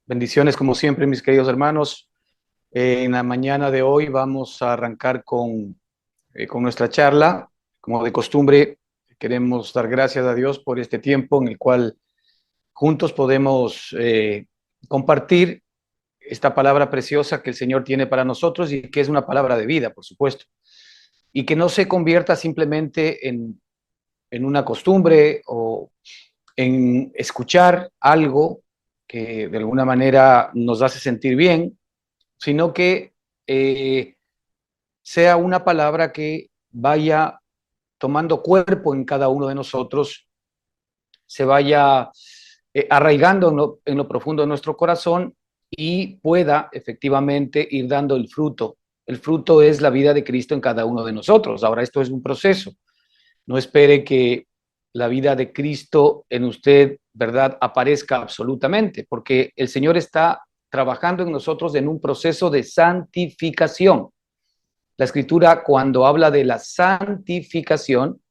Bendiciones como siempre, mis queridos hermanos. En la mañana de hoy vamos a arrancar con nuestra charla. Como de costumbre, queremos dar gracias a Dios por este tiempo en el cual juntos podemos compartir esta palabra preciosa que el Señor tiene para nosotros y que es una palabra de vida, por supuesto, y que no se convierta simplemente en una costumbre o en escuchar algo que de alguna manera nos hace sentir bien, sino que eh, sea una palabra que vaya tomando cuerpo en cada uno de nosotros, se vaya arraigando en lo profundo de nuestro corazón y pueda efectivamente ir dando el fruto. El fruto es la vida de Cristo en cada uno de nosotros. Ahora, esto es un proceso. No espere que la vida de Cristo en usted, ¿verdad?, aparezca absolutamente, porque el Señor está trabajando en nosotros en un proceso de santificación. La Escritura, cuando habla de la santificación,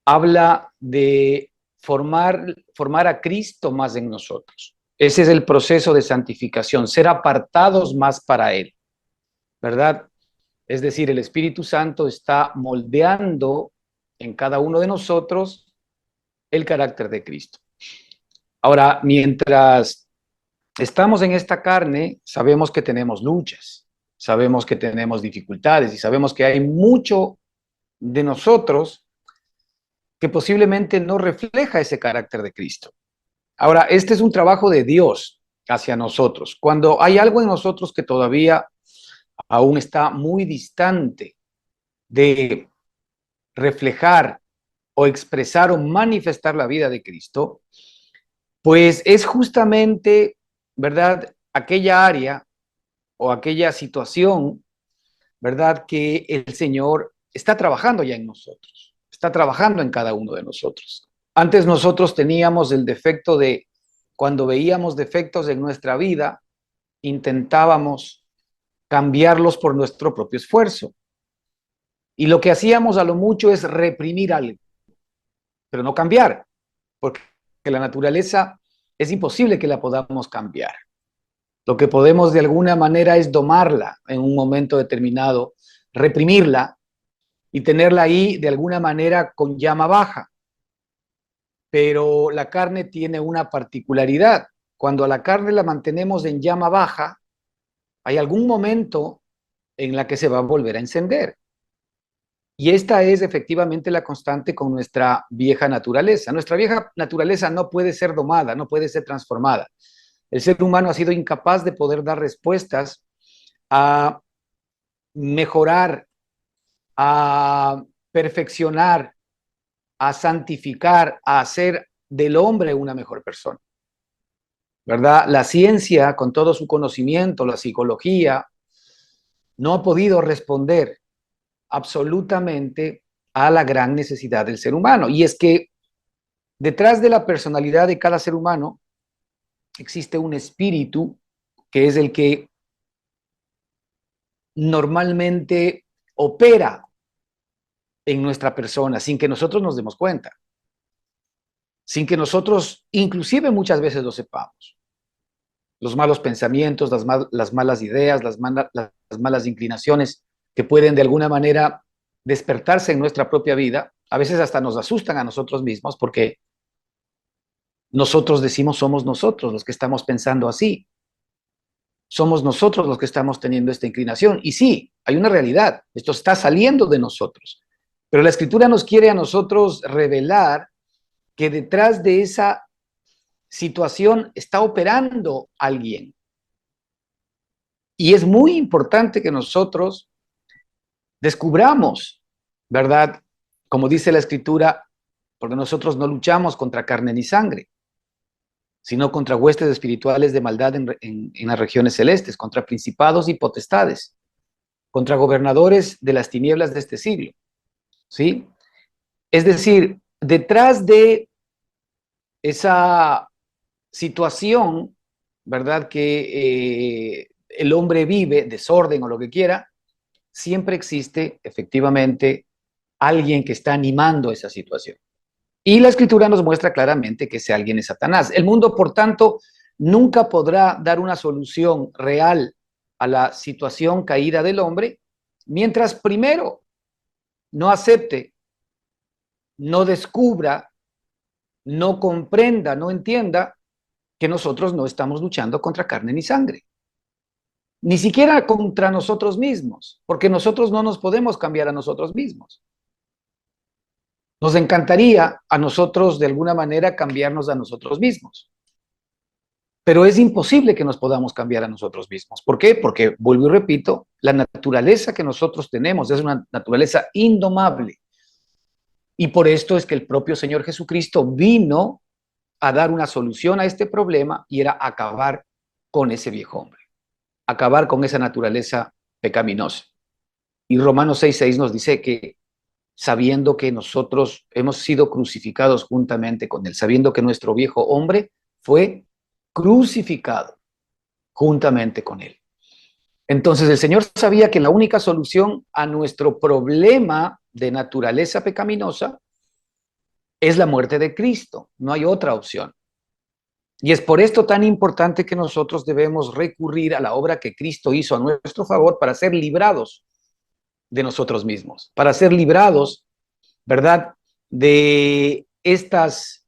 habla de formar a Cristo más en nosotros. Ese es el proceso de santificación, ser apartados más para Él, ¿verdad? Es decir, el Espíritu Santo está moldeando en cada uno de nosotros el carácter de Cristo. Ahora, mientras estamos en esta carne, sabemos que tenemos luchas, sabemos que tenemos dificultades y sabemos que hay mucho de nosotros que posiblemente no refleja ese carácter de Cristo. Ahora, este es un trabajo de Dios hacia nosotros. Cuando hay algo en nosotros que todavía aún está muy distante de reflejar o expresar o manifestar la vida de Cristo, pues es justamente, ¿verdad?, aquella área o aquella situación, ¿verdad?, que el Señor está trabajando ya en nosotros, está trabajando en cada uno de nosotros. Antes nosotros teníamos el defecto de, cuando veíamos defectos en nuestra vida, intentábamos cambiarlos por nuestro propio esfuerzo. Y lo que hacíamos a lo mucho es reprimir algo, pero no cambiar, porque la naturaleza es imposible que la podamos cambiar. Lo que podemos de alguna manera es domarla en un momento determinado, reprimirla y tenerla ahí de alguna manera con llama baja. Pero la carne tiene una particularidad. Cuando a la carne la mantenemos en llama baja, hay algún momento en la que se va a volver a encender. Y esta es efectivamente la constante con nuestra vieja naturaleza. Nuestra vieja naturaleza no puede ser domada, no puede ser transformada. El ser humano ha sido incapaz de poder dar respuestas a mejorar, a perfeccionar, a santificar, a hacer del hombre una mejor persona, ¿verdad? La ciencia, con todo su conocimiento, la psicología, no ha podido responder absolutamente a la gran necesidad del ser humano. Y es que detrás de la personalidad de cada ser humano existe un espíritu que es el que normalmente opera en nuestra persona sin que nosotros nos demos cuenta, sin que nosotros inclusive muchas veces lo sepamos. Los malos pensamientos, las malas ideas, las malas inclinaciones que pueden de alguna manera despertarse en nuestra propia vida, a veces hasta nos asustan a nosotros mismos porque nosotros decimos somos nosotros los que estamos pensando así, somos nosotros los que estamos teniendo esta inclinación. Y sí, hay una realidad, esto está saliendo de nosotros, pero la Escritura nos quiere a nosotros revelar que detrás de esa situación está operando alguien. Y es muy importante que nosotros descubramos, ¿verdad? Como dice la Escritura, porque nosotros no luchamos contra carne ni sangre, sino contra huestes espirituales de maldad en las regiones celestes, contra principados y potestades, contra gobernadores de las tinieblas de este siglo, ¿sí? Es decir, detrás de esa situación, ¿verdad?, que el hombre vive, desorden o lo que quiera, siempre existe efectivamente alguien que está animando esa situación. Y la Escritura nos muestra claramente que ese alguien es Satanás. El mundo, por tanto, nunca podrá dar una solución real a la situación caída del hombre mientras primero no acepte, no descubra, no comprenda, no entienda que nosotros no estamos luchando contra carne ni sangre, ni siquiera contra nosotros mismos, porque nosotros no nos podemos cambiar a nosotros mismos. Nos encantaría a nosotros de alguna manera cambiarnos a nosotros mismos, pero es imposible que nos podamos cambiar a nosotros mismos. ¿Por qué? Porque, vuelvo y repito, la naturaleza que nosotros tenemos es una naturaleza indomable. Y por esto es que el propio Señor Jesucristo vino a dar una solución a este problema y era acabar con ese viejo hombre, acabar con esa naturaleza pecaminosa. Y Romanos 6:6 nos dice que sabiendo que nosotros hemos sido crucificados juntamente con él, sabiendo que nuestro viejo hombre fue crucificado juntamente con él. Entonces el Señor sabía que la única solución a nuestro problema de naturaleza pecaminosa es la muerte de Cristo, no hay otra opción. Y es por esto tan importante que nosotros debemos recurrir a la obra que Cristo hizo a nuestro favor para ser librados de nosotros mismos, para ser librados, ¿verdad?, de estas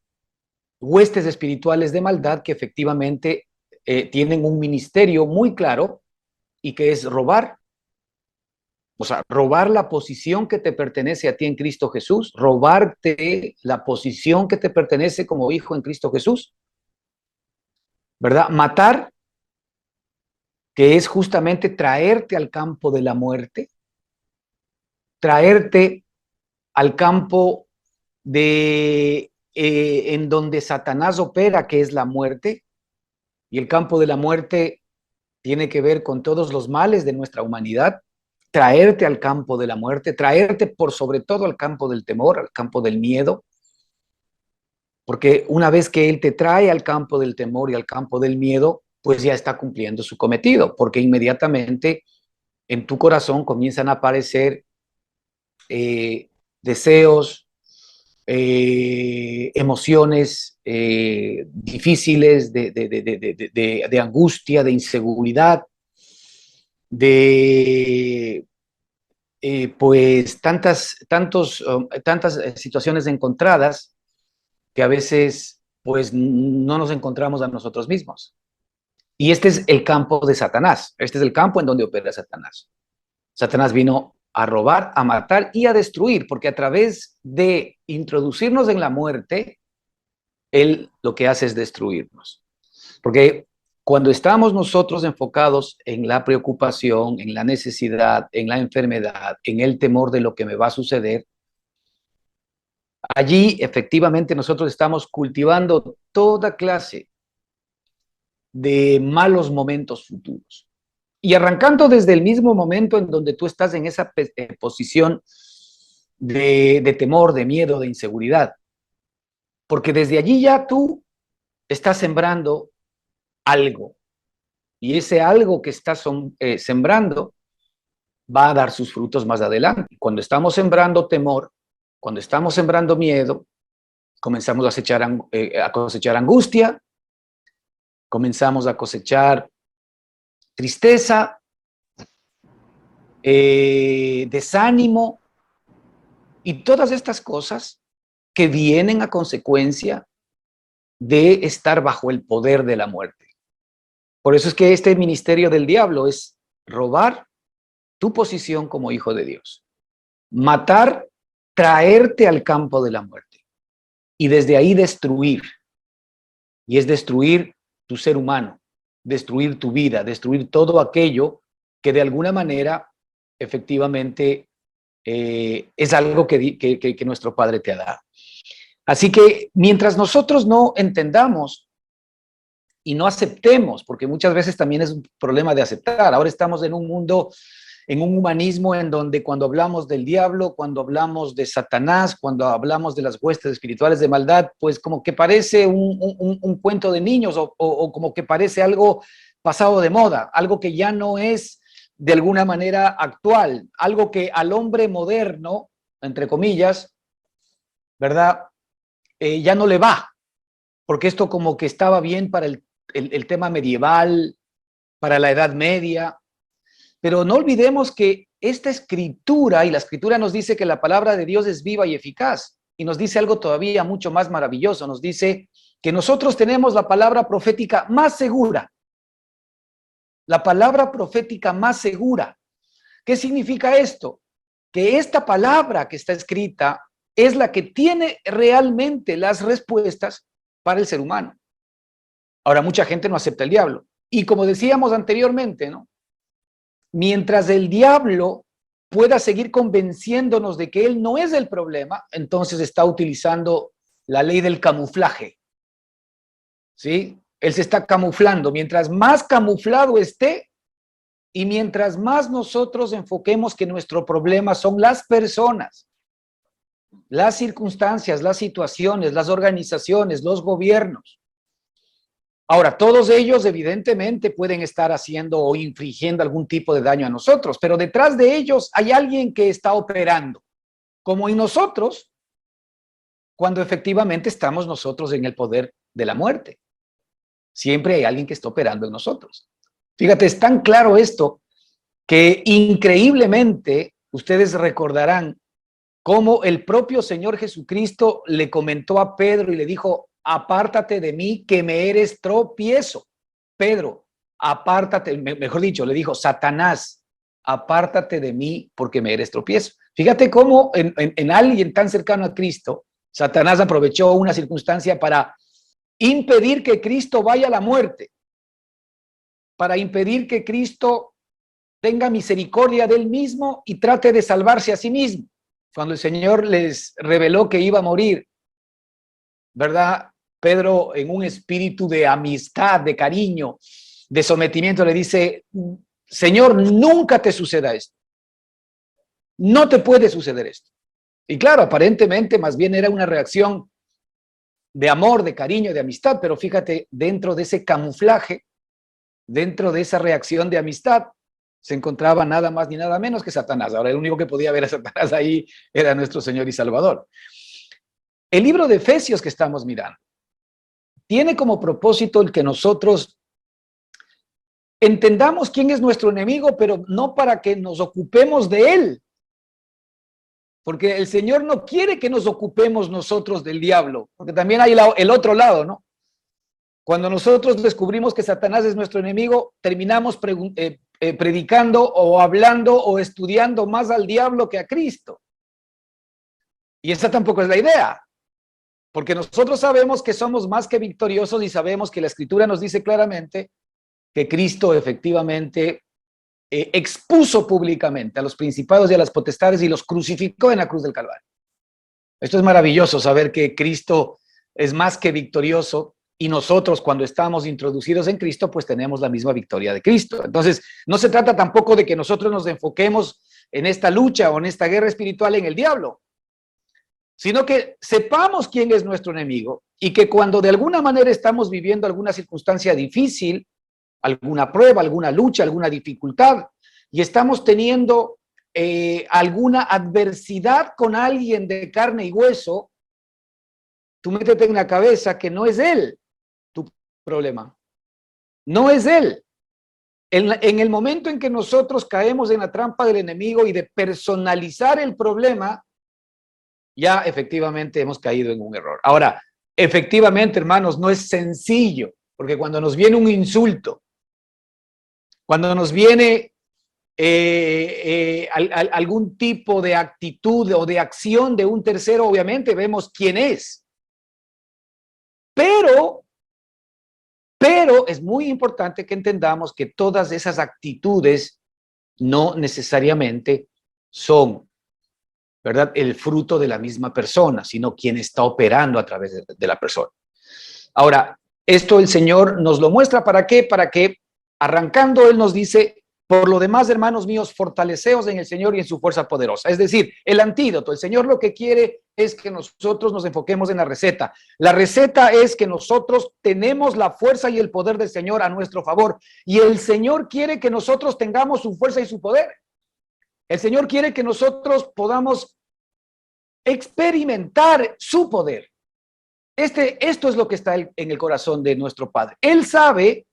huestes espirituales de maldad que efectivamente tienen un ministerio muy claro y que es robar. O sea, robar la posición que te pertenece a ti en Cristo Jesús, robarte la posición que te pertenece como hijo en Cristo Jesús, ¿verdad? Matar, que es justamente traerte al campo de la muerte, traerte al campo de en donde Satanás opera, que es la muerte, y el campo de la muerte tiene que ver con todos los males de nuestra humanidad, traerte al campo de la muerte, traerte por sobre todo al campo del temor, al campo del miedo, porque una vez que Él te trae al campo del temor y al campo del miedo, pues ya está cumpliendo su cometido, porque inmediatamente en tu corazón comienzan a aparecer deseos, emociones difíciles de angustia, de inseguridad, de pues tantas situaciones encontradas que a veces pues no nos encontramos a nosotros mismos. Y este es el campo de Satanás, este es el campo en donde opera Satanás. Satanás vino a robar, a matar y a destruir, porque a través de introducirnos en la muerte, él lo que hace es destruirnos. Porque cuando estamos nosotros enfocados en la preocupación, en la necesidad, en la enfermedad, en el temor de lo que me va a suceder, allí efectivamente nosotros estamos cultivando toda clase de malos momentos futuros. Y arrancando desde el mismo momento en donde tú estás en esa posición de temor, de miedo, de inseguridad. Porque desde allí ya tú estás sembrando algo. Y ese algo que estás sembrando va a dar sus frutos más adelante. Cuando estamos sembrando temor, cuando estamos sembrando miedo, comenzamos a cosechar angustia, comenzamos a cosechar tristeza, desánimo y todas estas cosas que vienen a consecuencia de estar bajo el poder de la muerte. Por eso es que este ministerio del diablo es robar tu posición como hijo de Dios, matar, traerte al campo de la muerte y desde ahí destruir. Y es destruir tu ser humano, destruir tu vida, destruir todo aquello que de alguna manera efectivamente es algo que nuestro Padre te ha dado. Así que mientras nosotros no entendamos y no aceptemos, porque muchas veces también es un problema de aceptar, ahora estamos en un mundo, en un humanismo en donde cuando hablamos del diablo, cuando hablamos de Satanás, cuando hablamos de las huestes espirituales de maldad, pues como que parece un cuento de niños o como que parece algo pasado de moda, algo que ya no es de alguna manera actual, algo que al hombre moderno, entre comillas, ¿verdad? Ya no le va, porque esto como que estaba bien para el el tema medieval, para la Edad Media, pero no olvidemos que esta escritura, y la escritura nos dice que la palabra de Dios es viva y eficaz, y nos dice algo todavía mucho más maravilloso, nos dice que nosotros tenemos la palabra profética más segura, la palabra profética más segura. ¿Qué significa esto? Que esta palabra que está escrita es la que tiene realmente las respuestas para el ser humano. Ahora, mucha gente no acepta el diablo. Y como decíamos anteriormente, ¿no? Mientras el diablo pueda seguir convenciéndonos de que él no es el problema, entonces está utilizando la ley del camuflaje. ¿Sí? Él se está camuflando. Mientras más camuflado esté y mientras más nosotros enfoquemos que nuestro problema son las personas, las circunstancias, las situaciones, las organizaciones, los gobiernos. Ahora, todos ellos evidentemente pueden estar haciendo o infringiendo algún tipo de daño a nosotros, pero detrás de ellos hay alguien que está operando, como en nosotros, cuando efectivamente estamos nosotros en el poder de la muerte. Siempre hay alguien que está operando en nosotros. Fíjate, es tan claro esto que increíblemente ustedes recordarán cómo el propio Señor Jesucristo le comentó a Pedro y le dijo: apártate de mí, que me eres tropiezo. Pedro, apártate, mejor dicho, le dijo: Satanás, apártate de mí porque me eres tropiezo. Fíjate cómo en alguien tan cercano a Cristo, Satanás aprovechó una circunstancia para impedir que Cristo vaya a la muerte, para impedir que Cristo tenga misericordia de él mismo y trate de salvarse a sí mismo. Cuando el Señor les reveló que iba a morir, ¿verdad? Pedro, en un espíritu de amistad, de cariño, de sometimiento, le dice: Señor, nunca te suceda esto. No te puede suceder esto. Y claro, aparentemente más bien era una reacción de amor, de cariño, de amistad, pero fíjate, dentro de ese camuflaje, dentro de esa reacción de amistad, se encontraba nada más ni nada menos que Satanás. Ahora, el único que podía ver a Satanás ahí era nuestro Señor y Salvador. El libro de Efesios que estamos mirando tiene como propósito el que nosotros entendamos quién es nuestro enemigo, pero no para que nos ocupemos de él, porque el Señor no quiere que nos ocupemos nosotros del diablo, porque también hay el otro lado, ¿no? Cuando nosotros descubrimos que Satanás es nuestro enemigo, terminamos predicando o hablando o estudiando más al diablo que a Cristo. Y esa tampoco es la idea, porque nosotros sabemos que somos más que victoriosos y sabemos que la Escritura nos dice claramente que Cristo efectivamente expuso públicamente a los principados y a las potestades y los crucificó en la cruz del Calvario. Esto es maravilloso, saber que Cristo es más que victorioso y nosotros, cuando estamos introducidos en Cristo, pues tenemos la misma victoria de Cristo. Entonces, no se trata tampoco de que nosotros nos enfoquemos en esta lucha o en esta guerra espiritual en el diablo, sino que sepamos quién es nuestro enemigo y que cuando de alguna manera estamos viviendo alguna circunstancia difícil, alguna prueba, alguna lucha, alguna dificultad, y estamos teniendo alguna adversidad con alguien de carne y hueso, tú métete en la cabeza que no es él tu problema, no es él. En el momento en que nosotros caemos en la trampa del enemigo y de personalizar el problema, ya efectivamente hemos caído en un error. Ahora, efectivamente, hermanos, no es sencillo, porque cuando nos viene un insulto, cuando nos viene algún tipo de actitud o de acción de un tercero, obviamente vemos quién es. Pero es muy importante que entendamos que todas esas actitudes no necesariamente son, ¿verdad?, el fruto de la misma persona, sino quien está operando a través de la persona. Ahora, esto el Señor nos lo muestra, ¿para qué? Para que, arrancando, Él nos dice: por lo demás, hermanos míos, fortaleceos en el Señor y en su fuerza poderosa. Es decir, el antídoto. El Señor lo que quiere es que nosotros nos enfoquemos en la receta. La receta es que nosotros tenemos la fuerza y el poder del Señor a nuestro favor. Y el Señor quiere que nosotros tengamos su fuerza y su poder. El Señor quiere que nosotros podamos experimentar su poder. Esto es lo que está en el corazón de nuestro Padre. Él sabe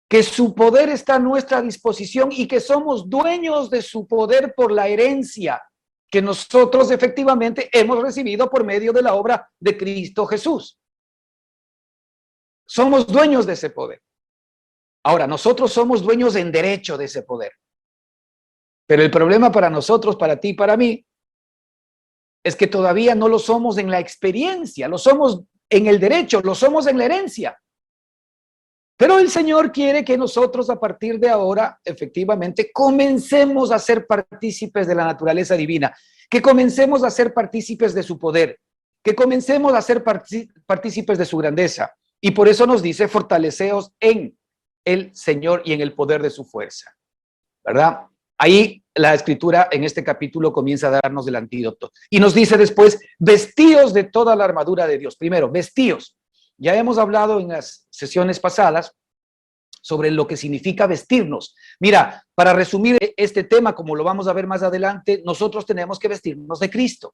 que su poder está a nuestra disposición y que somos dueños de su poder por la herencia que nosotros efectivamente hemos recibido por medio de la obra de Cristo Jesús. Somos dueños de ese poder. Ahora, nosotros somos dueños en derecho de ese poder. Pero el problema para nosotros, para ti y para mí, es que todavía no lo somos en la experiencia, lo somos en el derecho, lo somos en la herencia. Pero el Señor quiere que nosotros a partir de ahora, efectivamente, comencemos a ser partícipes de la naturaleza divina, que comencemos a ser partícipes de su poder, que comencemos a ser partícipes de su grandeza. Y por eso nos dice, fortaleceos en el Señor y en el poder de su fuerza, ¿verdad? Ahí la escritura en este capítulo comienza a darnos el antídoto. Y nos dice después, vestíos de toda la armadura de Dios. Primero, vestíos. Ya hemos hablado en las sesiones pasadas sobre lo que significa vestirnos. Mira, para resumir este tema, como lo vamos a ver más adelante, nosotros tenemos que vestirnos de Cristo.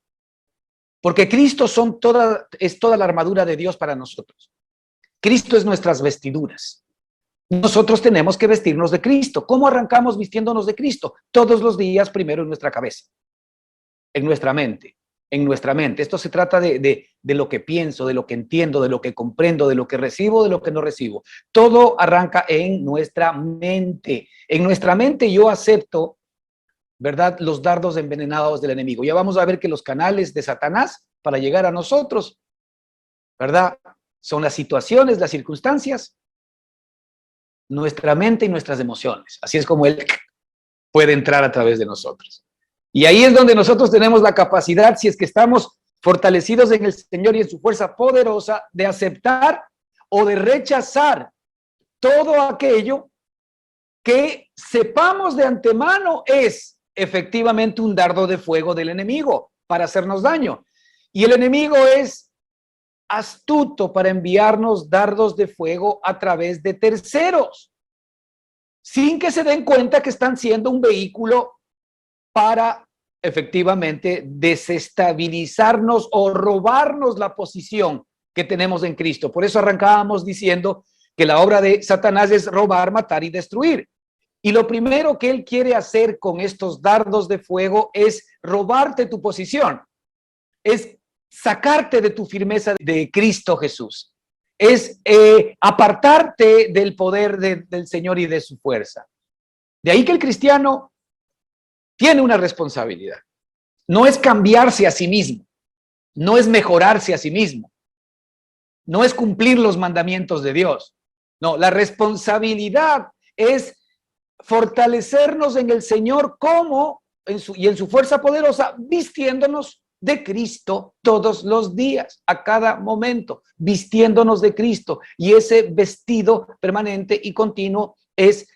Porque Cristo es toda la armadura de Dios para nosotros. Cristo es nuestras vestiduras. Nosotros tenemos que vestirnos de Cristo. ¿Cómo arrancamos vistiéndonos de Cristo? Todos los días, primero en nuestra cabeza, en nuestra mente. En nuestra mente. Esto se trata de lo que pienso, de lo que entiendo, de lo que comprendo, de lo que recibo, de lo que no recibo. Todo arranca en nuestra mente. En nuestra mente yo acepto, ¿verdad?, los dardos envenenados del enemigo. Ya vamos a ver que los canales de Satanás para llegar a nosotros, ¿verdad?, son las situaciones, las circunstancias, nuestra mente y nuestras emociones. Así es como él puede entrar a través de nosotros. Y ahí es donde nosotros tenemos la capacidad, si es que estamos fortalecidos en el Señor y en su fuerza poderosa, de aceptar o de rechazar todo aquello que sepamos de antemano es efectivamente un dardo de fuego del enemigo para hacernos daño. Y el enemigo es astuto para enviarnos dardos de fuego a través de terceros, sin que se den cuenta que están siendo un vehículo para efectivamente desestabilizarnos o robarnos la posición que tenemos en Cristo. Por eso arrancábamos diciendo que la obra de Satanás es robar, matar y destruir. Y lo primero que él quiere hacer con estos dardos de fuego es robarte tu posición, es sacarte de tu firmeza de Cristo Jesús, es apartarte del poder del Señor y de su fuerza. De ahí que el cristiano tiene una responsabilidad. No es cambiarse a sí mismo, no es mejorarse a sí mismo, no es cumplir los mandamientos de Dios. No, la responsabilidad es fortalecernos en el Señor como en su fuerza poderosa, vistiéndonos de Cristo todos los días, a cada momento, vistiéndonos de Cristo. Y ese vestido permanente y continuo es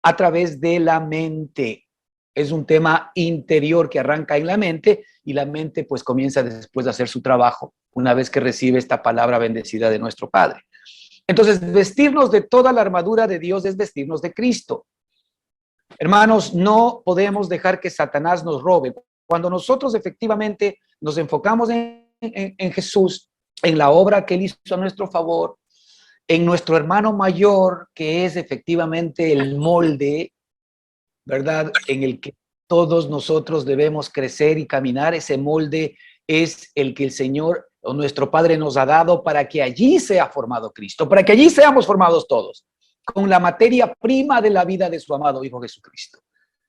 a través de la mente. Es un tema interior que arranca en la mente y la mente pues comienza después de hacer su trabajo una vez que recibe esta palabra bendecida de nuestro Padre. Entonces, vestirnos de toda la armadura de Dios es vestirnos de Cristo. Hermanos, no podemos dejar que Satanás nos robe. Cuando nosotros efectivamente nos enfocamos en Jesús, en la obra que Él hizo a nuestro favor, en nuestro hermano mayor, que es efectivamente el molde, ¿verdad?, en el que todos nosotros debemos crecer y caminar. Ese molde es el que el Señor o nuestro Padre nos ha dado para que allí sea formado Cristo, para que allí seamos formados todos, con la materia prima de la vida de su amado Hijo Jesucristo.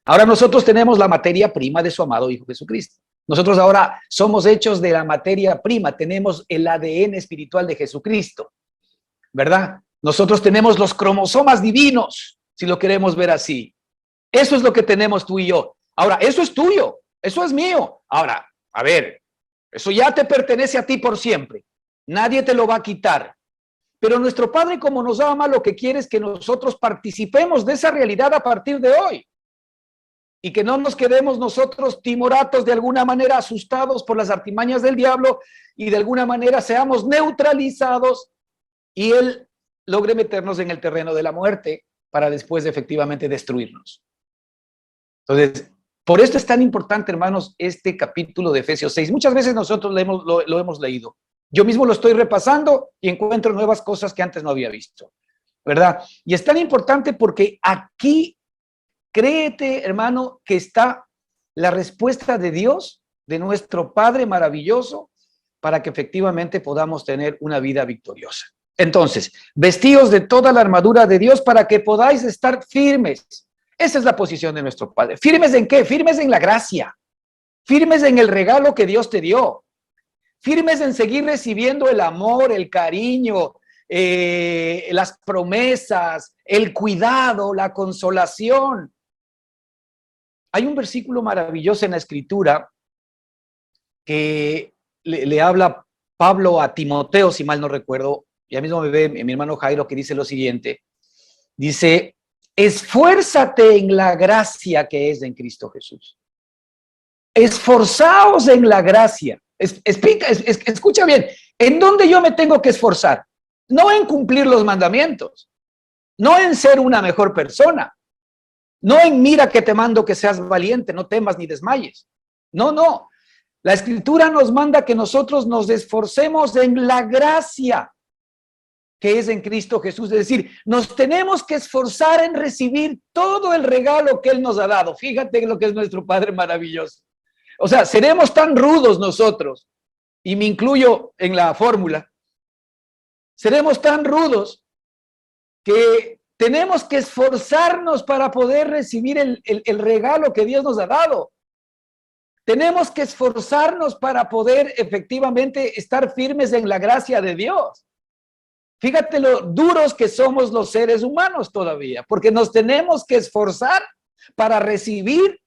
Ahora nosotros tenemos la materia prima de su amado Hijo Jesucristo. Nosotros ahora somos hechos de la materia prima, tenemos el ADN espiritual de Jesucristo, ¿verdad? Nosotros tenemos los cromosomas divinos, si lo queremos ver así. Eso es lo que tenemos tú y yo. Ahora, eso es tuyo, eso es mío. Ahora, a ver, eso ya te pertenece a ti por siempre. Nadie te lo va a quitar. Pero nuestro Padre, como nos ama, lo que quiere es que nosotros participemos de esa realidad a partir de hoy. Y que no nos quedemos nosotros timoratos, de alguna manera asustados por las artimañas del diablo, y de alguna manera seamos neutralizados y él logre meternos en el terreno de la muerte para después efectivamente destruirnos. Entonces, por esto es tan importante, hermanos, este capítulo de Efesios 6. Muchas veces nosotros lo hemos leído, Yo mismo lo estoy repasando y encuentro nuevas cosas que antes no había visto, ¿verdad? Y es tan importante porque aquí, créete, hermano, que está la respuesta de Dios, de nuestro Padre maravilloso, para que efectivamente podamos tener una vida victoriosa. Entonces, vestidos de toda la armadura de Dios para que podáis estar firmes. Esa es la posición de nuestro Padre. ¿Firmes en qué? Firmes en la gracia. Firmes en el regalo que Dios te dio. Firmes en seguir recibiendo el amor, el cariño, las promesas, el cuidado, la consolación. Hay un versículo maravilloso en la Escritura que le habla Pablo a Timoteo, si mal no recuerdo. Ya mismo me ve mi hermano Jairo, que dice lo siguiente. Dice, esfuérzate en la gracia que es en Cristo Jesús. Esforzaos en la gracia. Escucha bien, ¿en dónde yo me tengo que esforzar? No en cumplir los mandamientos, no en ser una mejor persona, no en mira que te mando que seas valiente, no temas ni desmayes. No, no. La Escritura nos manda que nosotros nos esforcemos en la gracia que es en Cristo Jesús. Es decir, nos tenemos que esforzar en recibir todo el regalo que Él nos ha dado. Fíjate lo que es nuestro Padre maravilloso. O sea, seremos tan rudos nosotros, y me incluyo en la fórmula, seremos tan rudos que tenemos que esforzarnos para poder recibir el regalo que Dios nos ha dado. Tenemos que esforzarnos para poder efectivamente estar firmes en la gracia de Dios. Fíjate lo duros que somos los seres humanos todavía, porque nos tenemos que esforzar para recibir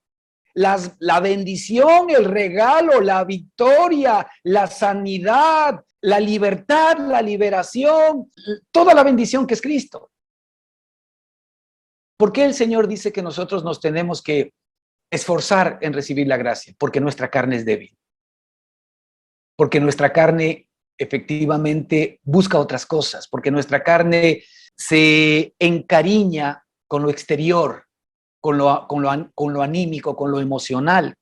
la bendición, el regalo, la victoria, la sanidad, la libertad, la liberación, toda la bendición que es Cristo. ¿Por qué el Señor dice que nosotros nos tenemos que esforzar en recibir la gracia? Porque nuestra carne es débil. Porque nuestra carne efectivamente busca otras cosas, porque nuestra carne se encariña con lo exterior, con lo anímico, con lo emocional.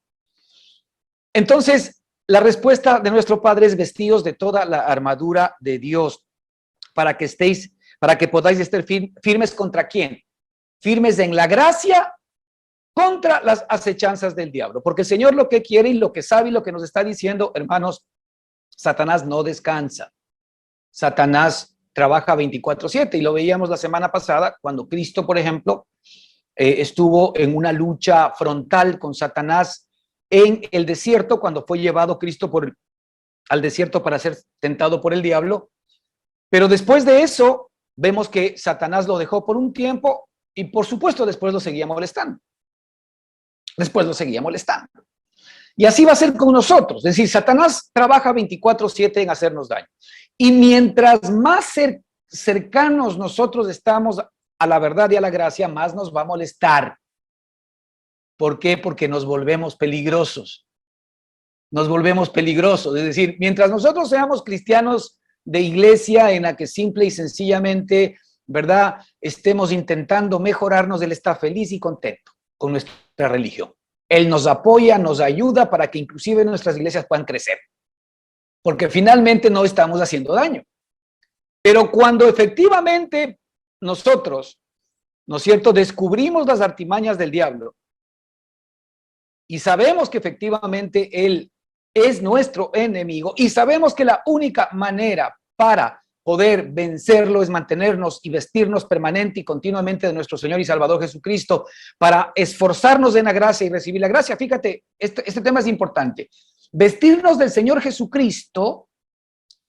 Entonces, la respuesta de nuestro Padre es vestidos de toda la armadura de Dios para que podáis estar firmes contra quién? Firmes en la gracia contra las acechanzas del diablo. Porque el Señor lo que quiere y lo que sabe y lo que nos está diciendo, hermanos, Satanás no descansa. Satanás trabaja 24/7 y lo veíamos la semana pasada cuando Cristo, por ejemplo, estuvo en una lucha frontal con Satanás en el desierto, cuando fue llevado Cristo al desierto para ser tentado por el diablo. Pero después de eso, vemos que Satanás lo dejó por un tiempo y, por supuesto, después lo seguía molestando. Y así va a ser con nosotros. Es decir, Satanás trabaja 24/7 en hacernos daño. Y mientras más cercanos nosotros estamos a la verdad y a la gracia, más nos va a molestar. ¿Por qué? Porque nos volvemos peligrosos. Nos volvemos peligrosos. Es decir, mientras nosotros seamos cristianos de iglesia en la que simple y sencillamente, ¿verdad?, estemos intentando mejorarnos, Él está feliz y contento con nuestra religión. Él nos apoya, nos ayuda para que inclusive nuestras iglesias puedan crecer. Porque finalmente no estamos haciendo daño. Pero cuando efectivamente nosotros, ¿no es cierto?, descubrimos las artimañas del diablo y sabemos que efectivamente él es nuestro enemigo y sabemos que la única manera para poder vencerlo es mantenernos y vestirnos permanente y continuamente de nuestro Señor y Salvador Jesucristo para esforzarnos en la gracia y recibir la gracia. Fíjate, este tema es importante. Vestirnos del Señor Jesucristo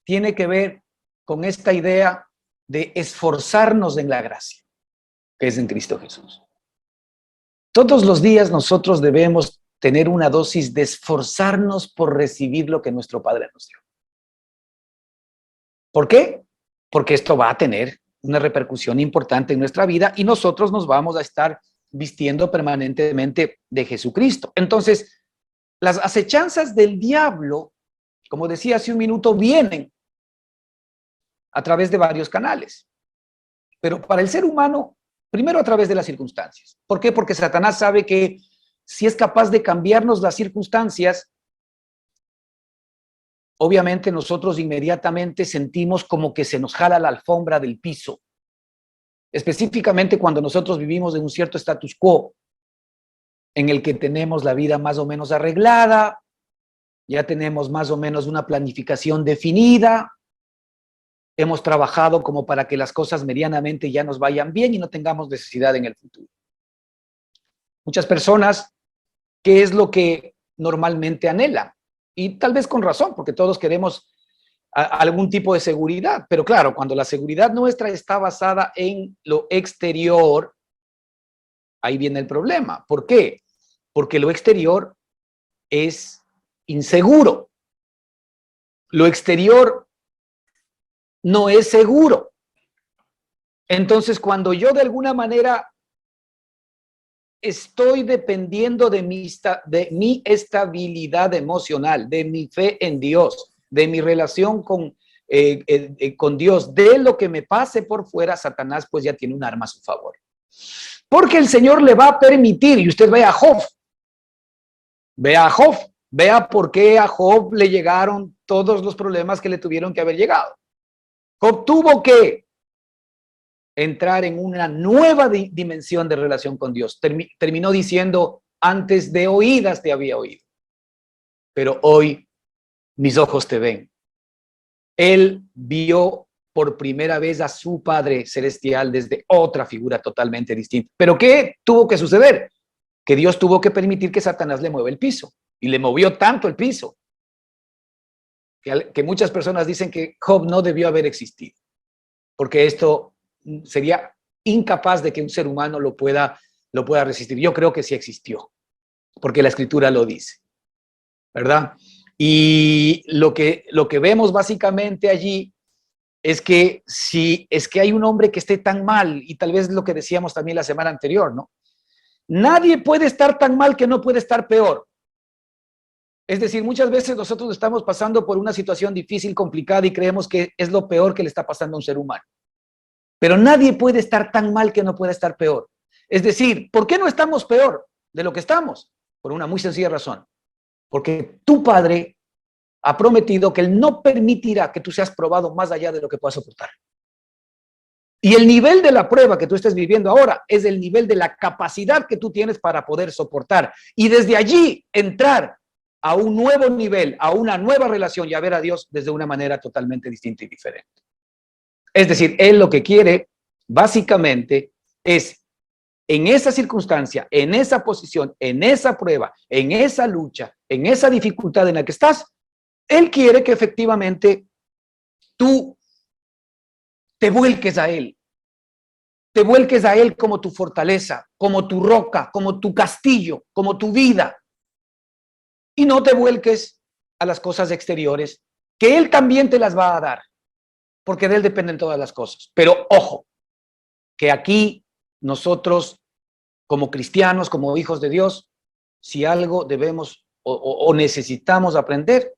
tiene que ver con esta idea de esforzarnos en la gracia, que es en Cristo Jesús. Todos los días nosotros debemos tener una dosis de esforzarnos por recibir lo que nuestro Padre nos dio. ¿Por qué? Porque esto va a tener una repercusión importante en nuestra vida y nosotros nos vamos a estar vistiendo permanentemente de Jesucristo. Entonces, las acechanzas del diablo, como decía hace un minuto, vienen a través de varios canales. Pero para el ser humano, primero a través de las circunstancias. ¿Por qué? Porque Satanás sabe que si es capaz de cambiarnos las circunstancias, obviamente nosotros inmediatamente sentimos como que se nos jala la alfombra del piso, específicamente cuando nosotros vivimos en un cierto status quo, en el que tenemos la vida más o menos arreglada, ya tenemos más o menos una planificación definida, hemos trabajado como para que las cosas medianamente ya nos vayan bien y no tengamos necesidad en el futuro. Muchas personas, ¿qué es lo que normalmente anhelan? Y tal vez con razón, porque todos queremos algún tipo de seguridad, pero claro, cuando la seguridad nuestra está basada en lo exterior, ahí viene el problema. ¿Por qué? Porque lo exterior es inseguro. Lo exterior no es seguro. Entonces, cuando yo de alguna manera estoy dependiendo de mi estabilidad emocional, de mi fe en Dios, de mi relación con Dios, de lo que me pase por fuera, Satanás pues ya tiene un arma a su favor. Porque el Señor le va a permitir, y usted vea a Job, vea por qué a Job le llegaron todos los problemas que le tuvieron que haber llegado. Job tuvo que entrar en una nueva dimensión de relación con Dios. Terminó diciendo, antes de oídas te había oído, pero hoy mis ojos te ven. Él vio por primera vez a su Padre Celestial desde otra figura totalmente distinta. ¿Pero qué tuvo que suceder? Que Dios tuvo que permitir que Satanás le mueva el piso. Y le movió tanto el piso que muchas personas dicen que Job no debió haber existido, porque esto sería incapaz de que un ser humano lo pueda resistir. Yo creo que sí existió, porque la Escritura lo dice, ¿verdad? Y lo que vemos básicamente allí es que si es que hay un hombre que esté tan mal, y tal vez lo que decíamos también la semana anterior, ¿no? Nadie puede estar tan mal que no puede estar peor. Es decir, muchas veces nosotros estamos pasando por una situación difícil, complicada, y creemos que es lo peor que le está pasando a un ser humano. Pero nadie puede estar tan mal que no pueda estar peor. Es decir, ¿por qué no estamos peor de lo que estamos? Por una muy sencilla razón. Porque tu Padre ha prometido que Él no permitirá que tú seas probado más allá de lo que puedas soportar. Y el nivel de la prueba que tú estés viviendo ahora es el nivel de la capacidad que tú tienes para poder soportar. Y desde allí entrar a un nuevo nivel, a una nueva relación y a ver a Dios desde una manera totalmente distinta y diferente. Es decir, Él lo que quiere básicamente es, en esa circunstancia, en esa posición, en esa prueba, en esa lucha, en esa dificultad en la que estás, Él quiere que efectivamente tú te vuelques a Él. Te vuelques a Él como tu fortaleza, como tu roca, como tu castillo, como tu vida. Y no te vuelques a las cosas exteriores, que Él también te las va a dar, porque de Él dependen todas las cosas. Pero ojo, que aquí nosotros, como cristianos, como hijos de Dios, si algo debemos o necesitamos aprender,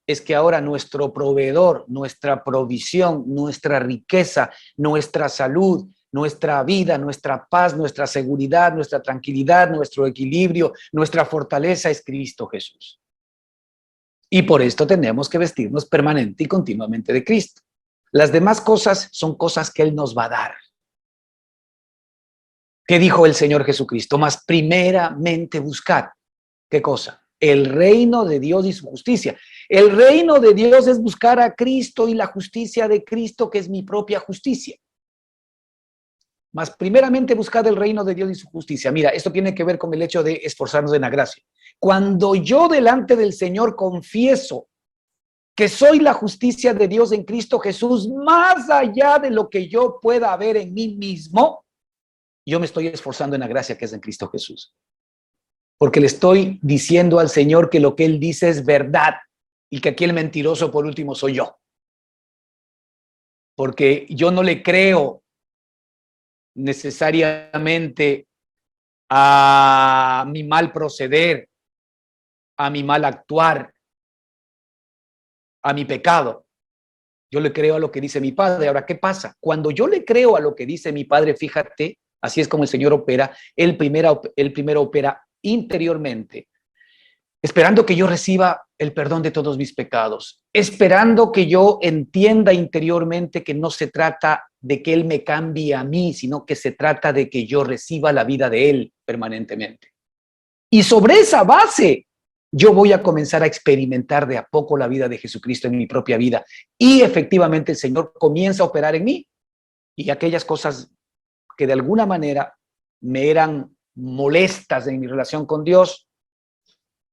es que ahora nuestro proveedor, nuestra provisión, nuestra riqueza, nuestra salud, nuestra vida, nuestra paz, nuestra seguridad, nuestra tranquilidad, nuestro equilibrio, nuestra fortaleza es Cristo Jesús. Y por esto tenemos que vestirnos permanente y continuamente de Cristo. Las demás cosas son cosas que Él nos va a dar. ¿Qué dijo el Señor Jesucristo? Mas primeramente buscad. ¿Qué cosa? El reino de Dios y su justicia. El reino de Dios es buscar a Cristo y la justicia de Cristo, que es mi propia justicia. Mas primeramente buscad el reino de Dios y su justicia. Mira, esto tiene que ver con el hecho de esforzarnos en la gracia. Cuando yo delante del Señor confieso que soy la justicia de Dios en Cristo Jesús, más allá de lo que yo pueda ver en mí mismo, yo me estoy esforzando en la gracia que es en Cristo Jesús. Porque le estoy diciendo al Señor que lo que Él dice es verdad y que aquí el mentiroso por último soy yo. Porque yo no le creo necesariamente a mi mal proceder, a mi mal actuar, a mi pecado. Yo le creo a lo que dice mi Padre. Ahora, ¿qué pasa? Cuando yo le creo a lo que dice mi Padre, fíjate, así es como el Señor opera. Él primero opera interiormente. esperando que yo reciba el perdón de todos mis pecados, esperando que yo entienda interiormente que no se trata de que Él me cambie a mí, sino que se trata de que yo reciba la vida de Él permanentemente. Y sobre esa base, yo voy a comenzar a experimentar de a poco la vida de Jesucristo en mi propia vida. Y efectivamente el Señor comienza a operar en mí. Y aquellas cosas que de alguna manera me eran molestas en mi relación con Dios,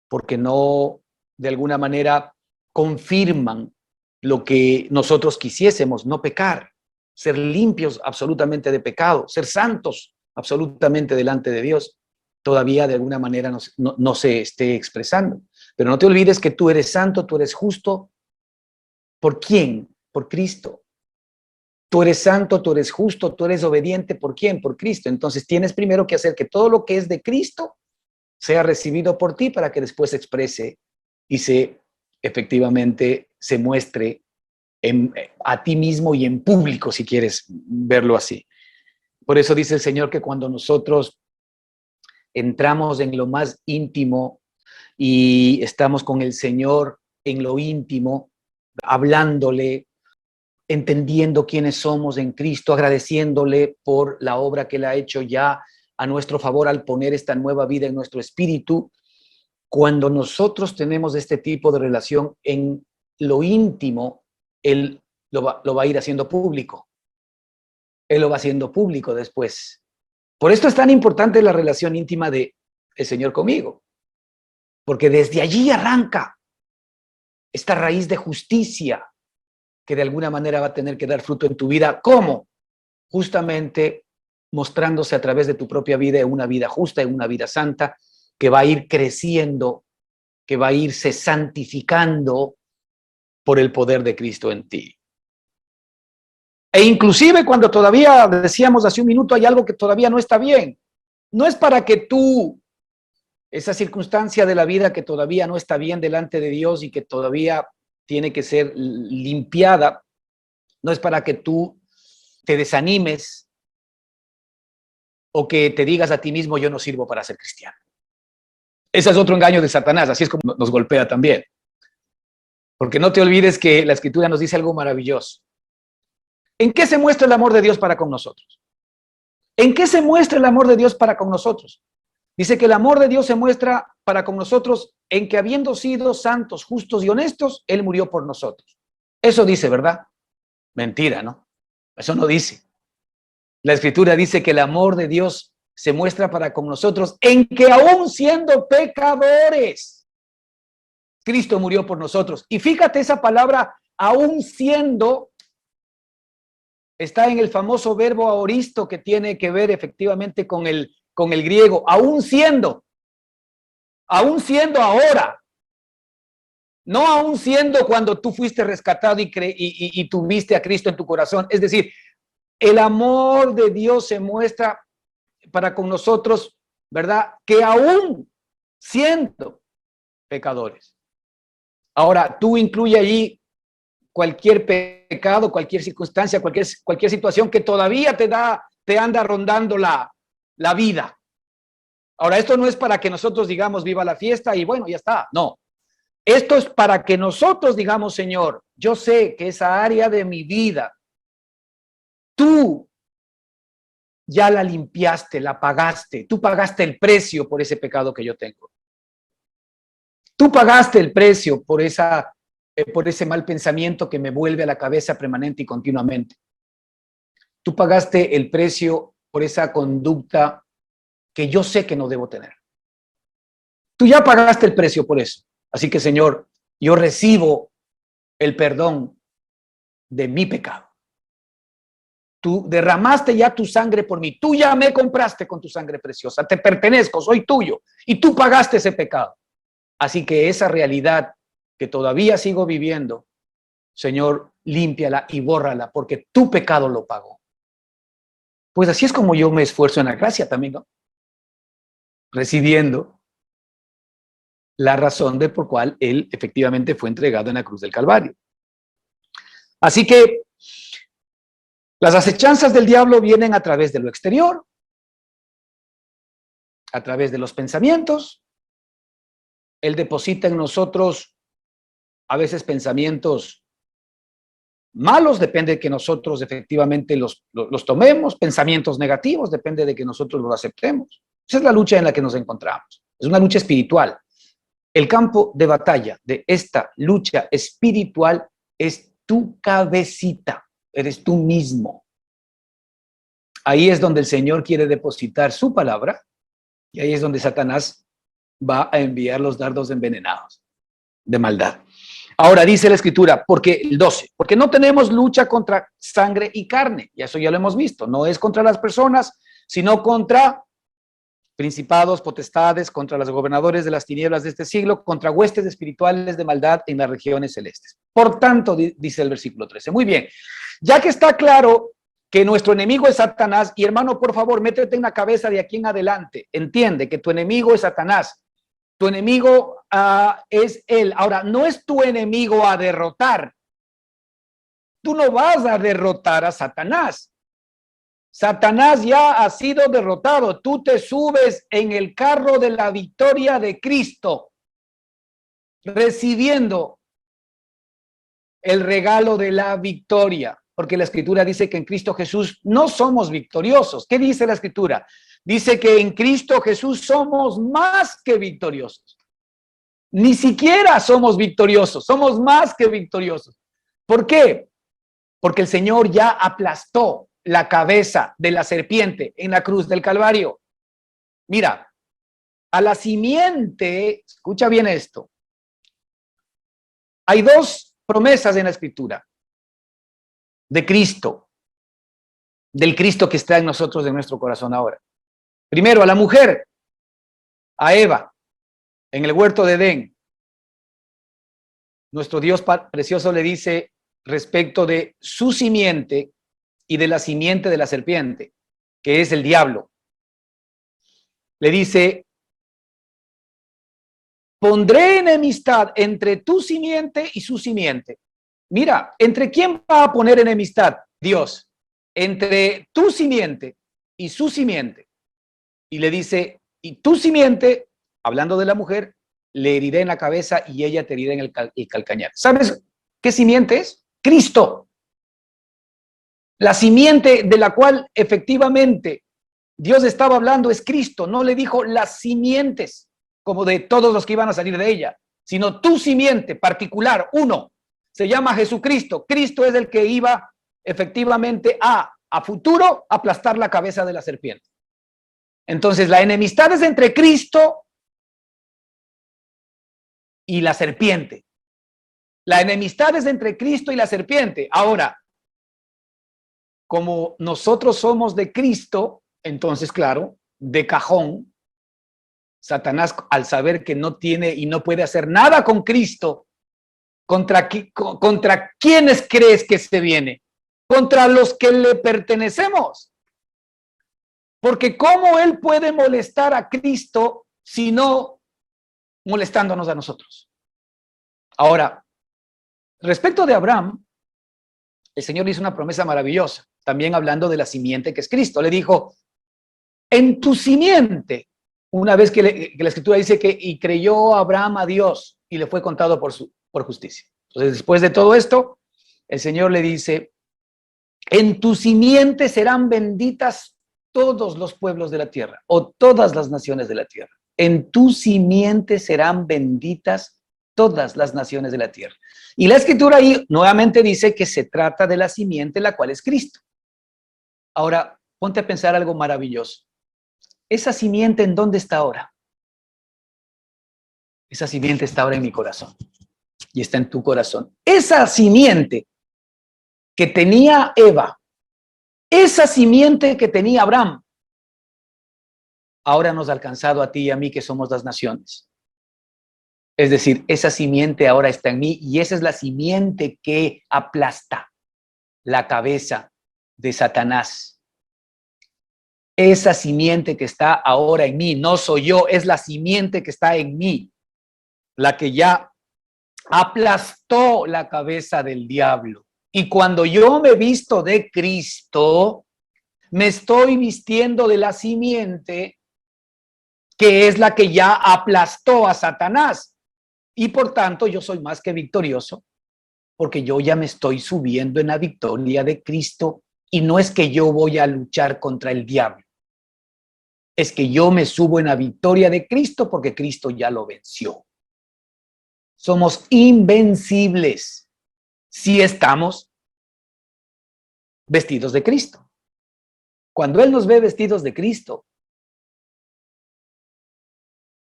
porque no de alguna manera confirman lo que nosotros quisiésemos, no pecar, ser limpios absolutamente de pecado, ser santos absolutamente delante de Dios, todavía de alguna manera no se esté expresando. Pero no te olvides que tú eres santo, tú eres justo. ¿Por quién? Por Cristo. Tú eres santo, tú eres justo, tú eres obediente. ¿Por quién? Por Cristo. Entonces tienes primero que hacer que todo lo que es de Cristo sea recibido por ti para que después se exprese y efectivamente se muestre a ti mismo y en público, si quieres verlo así. Por eso dice el Señor que cuando nosotros entramos en lo más íntimo y estamos con el Señor en lo íntimo, hablándole, entendiendo quiénes somos en Cristo, agradeciéndole por la obra que Él ha hecho ya a nuestro favor al poner esta nueva vida en nuestro espíritu. Cuando nosotros tenemos este tipo de relación en lo íntimo, Él lo va a ir haciendo público. Él lo va haciendo público después. Por esto es tan importante la relación íntima de el Señor conmigo, porque desde allí arranca esta raíz de justicia que de alguna manera va a tener que dar fruto en tu vida. ¿Cómo? Justamente mostrándose a través de tu propia vida en una vida justa, en una vida santa, que va a ir creciendo, que va a irse santificando por el poder de Cristo en ti. E inclusive cuando todavía, decíamos hace un minuto, hay algo que todavía no está bien, no es para que tú, esa circunstancia de la vida que todavía no está bien delante de Dios y que todavía tiene que ser limpiada, no es para que tú te desanimes o que te digas a ti mismo, yo no sirvo para ser cristiano. Ese es otro engaño de Satanás, así es como nos golpea también. Porque no te olvides que la Escritura nos dice algo maravilloso. ¿En qué se muestra el amor de Dios para con nosotros? ¿En qué se muestra el amor de Dios para con nosotros? Dice que el amor de Dios se muestra para con nosotros en que habiendo sido santos, justos y honestos, Él murió por nosotros. Eso dice, ¿verdad? Mentira, ¿no? Eso no dice. La Escritura dice que el amor de Dios se muestra para con nosotros en que aún siendo pecadores, Cristo murió por nosotros. Y fíjate esa palabra, aún siendo, está en el famoso verbo aoristo que tiene que ver efectivamente con el griego, aún siendo ahora, no aún siendo cuando tú fuiste rescatado y tuviste a Cristo en tu corazón. Es decir, el amor de Dios se muestra para con nosotros, ¿verdad? Que aún siendo pecadores. Ahora, tú incluye allí cualquier pecado, cualquier circunstancia, cualquier situación que todavía te anda rondando la vida. Ahora, esto no es para que nosotros digamos viva la fiesta y bueno, ya está. No. Esto es para que nosotros digamos, Señor, yo sé que esa área de mi vida, tú ya la limpiaste, la pagaste. Tú pagaste el precio por ese pecado que yo tengo. Tú pagaste el precio por ese mal pensamiento que me vuelve a la cabeza permanente y continuamente. Tú pagaste el precio por esa conducta que yo sé que no debo tener. Tú ya pagaste el precio por eso. Así que, Señor, yo recibo el perdón de mi pecado. Tú derramaste ya tu sangre por mí. Tú ya me compraste con tu sangre preciosa. Te pertenezco, soy tuyo. Y tú pagaste ese pecado. Así que esa realidad que todavía sigo viviendo, Señor, límpiala y bórrala, porque tu pecado lo pagó. Pues así es como yo me esfuerzo en la gracia también, ¿no? Recibiendo la razón de por cual Él efectivamente fue entregado en la cruz del Calvario. Así que las acechanzas del diablo vienen a través de lo exterior, a través de los pensamientos, Él deposita en nosotros a veces pensamientos malos, depende de que nosotros efectivamente los tomemos, pensamientos negativos, depende de que nosotros los aceptemos. Esa es la lucha en la que nos encontramos. Es una lucha espiritual. El campo de batalla de esta lucha espiritual es tu cabecita, eres tú mismo. Ahí es donde el Señor quiere depositar su palabra y ahí es donde Satanás va a enviar los dardos envenenados de maldad. Ahora dice la Escritura, porque el 12, porque no tenemos lucha contra sangre y carne, y eso ya lo hemos visto, no es contra las personas, sino contra principados, potestades, contra los gobernadores de las tinieblas de este siglo, contra huestes espirituales de maldad en las regiones celestes. Por tanto, dice el versículo 13, muy bien, ya que está claro que nuestro enemigo es Satanás, y hermano, por favor, métete en la cabeza de aquí en adelante, entiende que tu enemigo es Satanás, tu enemigo es él. Ahora, no es tu enemigo a derrotar, tú no vas a derrotar a Satanás. Satanás ya ha sido derrotado. Tú te subes en el carro de la victoria de Cristo, recibiendo el regalo de la victoria, porque la Escritura dice que en Cristo Jesús no somos victoriosos. ¿Qué dice la Escritura? Dice que en Cristo Jesús somos más que victoriosos. Ni siquiera somos victoriosos, somos más que victoriosos. ¿Por qué? Porque el Señor ya aplastó la cabeza de la serpiente en la cruz del Calvario. Mira, a la simiente, escucha bien esto, hay dos promesas en la Escritura de Cristo, del Cristo que está en nosotros, en nuestro corazón ahora. Primero, a la mujer, a Eva, en el huerto de Edén. Nuestro Dios precioso le dice respecto de su simiente y de la simiente de la serpiente, que es el diablo. Le dice, pondré enemistad entre tu simiente y su simiente. Mira, ¿entre quién va a poner enemistad? Dios. Entre tu simiente y su simiente. Y le dice, y tu simiente, hablando de la mujer, le heriré en la cabeza y ella te herirá en el calcañar. ¿Sabes qué simiente es? Cristo. La simiente de la cual efectivamente Dios estaba hablando es Cristo. No le dijo las simientes, como de todos los que iban a salir de ella, sino tu simiente particular, uno. Se llama Jesucristo. Cristo es el que iba efectivamente a futuro aplastar la cabeza de la serpiente. Entonces, la enemistad es entre Cristo y la serpiente. La enemistad es entre Cristo y la serpiente. Ahora, como nosotros somos de Cristo, entonces, claro, de cajón, Satanás, al saber que no tiene y no puede hacer nada con Cristo, ¿contra quiénes crees que se viene? Contra los que le pertenecemos. Porque ¿cómo él puede molestar a Cristo si no molestándonos a nosotros? Ahora, respecto de Abraham, el Señor le hizo una promesa maravillosa, también hablando de la simiente que es Cristo. Le dijo, en tu simiente, una vez que la Escritura dice que y creyó Abraham a Dios y le fue contado por justicia. Entonces, después de todo esto, el Señor le dice, en tu simiente serán benditas todos los pueblos de la tierra o todas las naciones de la tierra. En tu simiente serán benditas todas las naciones de la tierra. Y la Escritura ahí nuevamente dice que se trata de la simiente, la cual es Cristo. Ahora, ponte a pensar algo maravilloso. ¿Esa simiente en dónde está ahora? Esa simiente está ahora en mi corazón y está en tu corazón. Esa simiente que tenía Eva, esa simiente que tenía Abraham, ahora nos ha alcanzado a ti y a mí que somos las naciones. Es decir, esa simiente ahora está en mí y esa es la simiente que aplasta la cabeza de Satanás. Esa simiente que está ahora en mí, no soy yo, es la simiente que está en mí, la que ya aplastó la cabeza del diablo. Y cuando yo me visto de Cristo, me estoy vistiendo de la simiente que es la que ya aplastó a Satanás. Y por tanto, yo soy más que victorioso, porque yo ya me estoy subiendo en la victoria de Cristo. Y no es que yo voy a luchar contra el diablo, es que yo me subo en la victoria de Cristo porque Cristo ya lo venció. Somos invencibles si estamos vestidos de Cristo. Cuando Él nos ve vestidos de Cristo,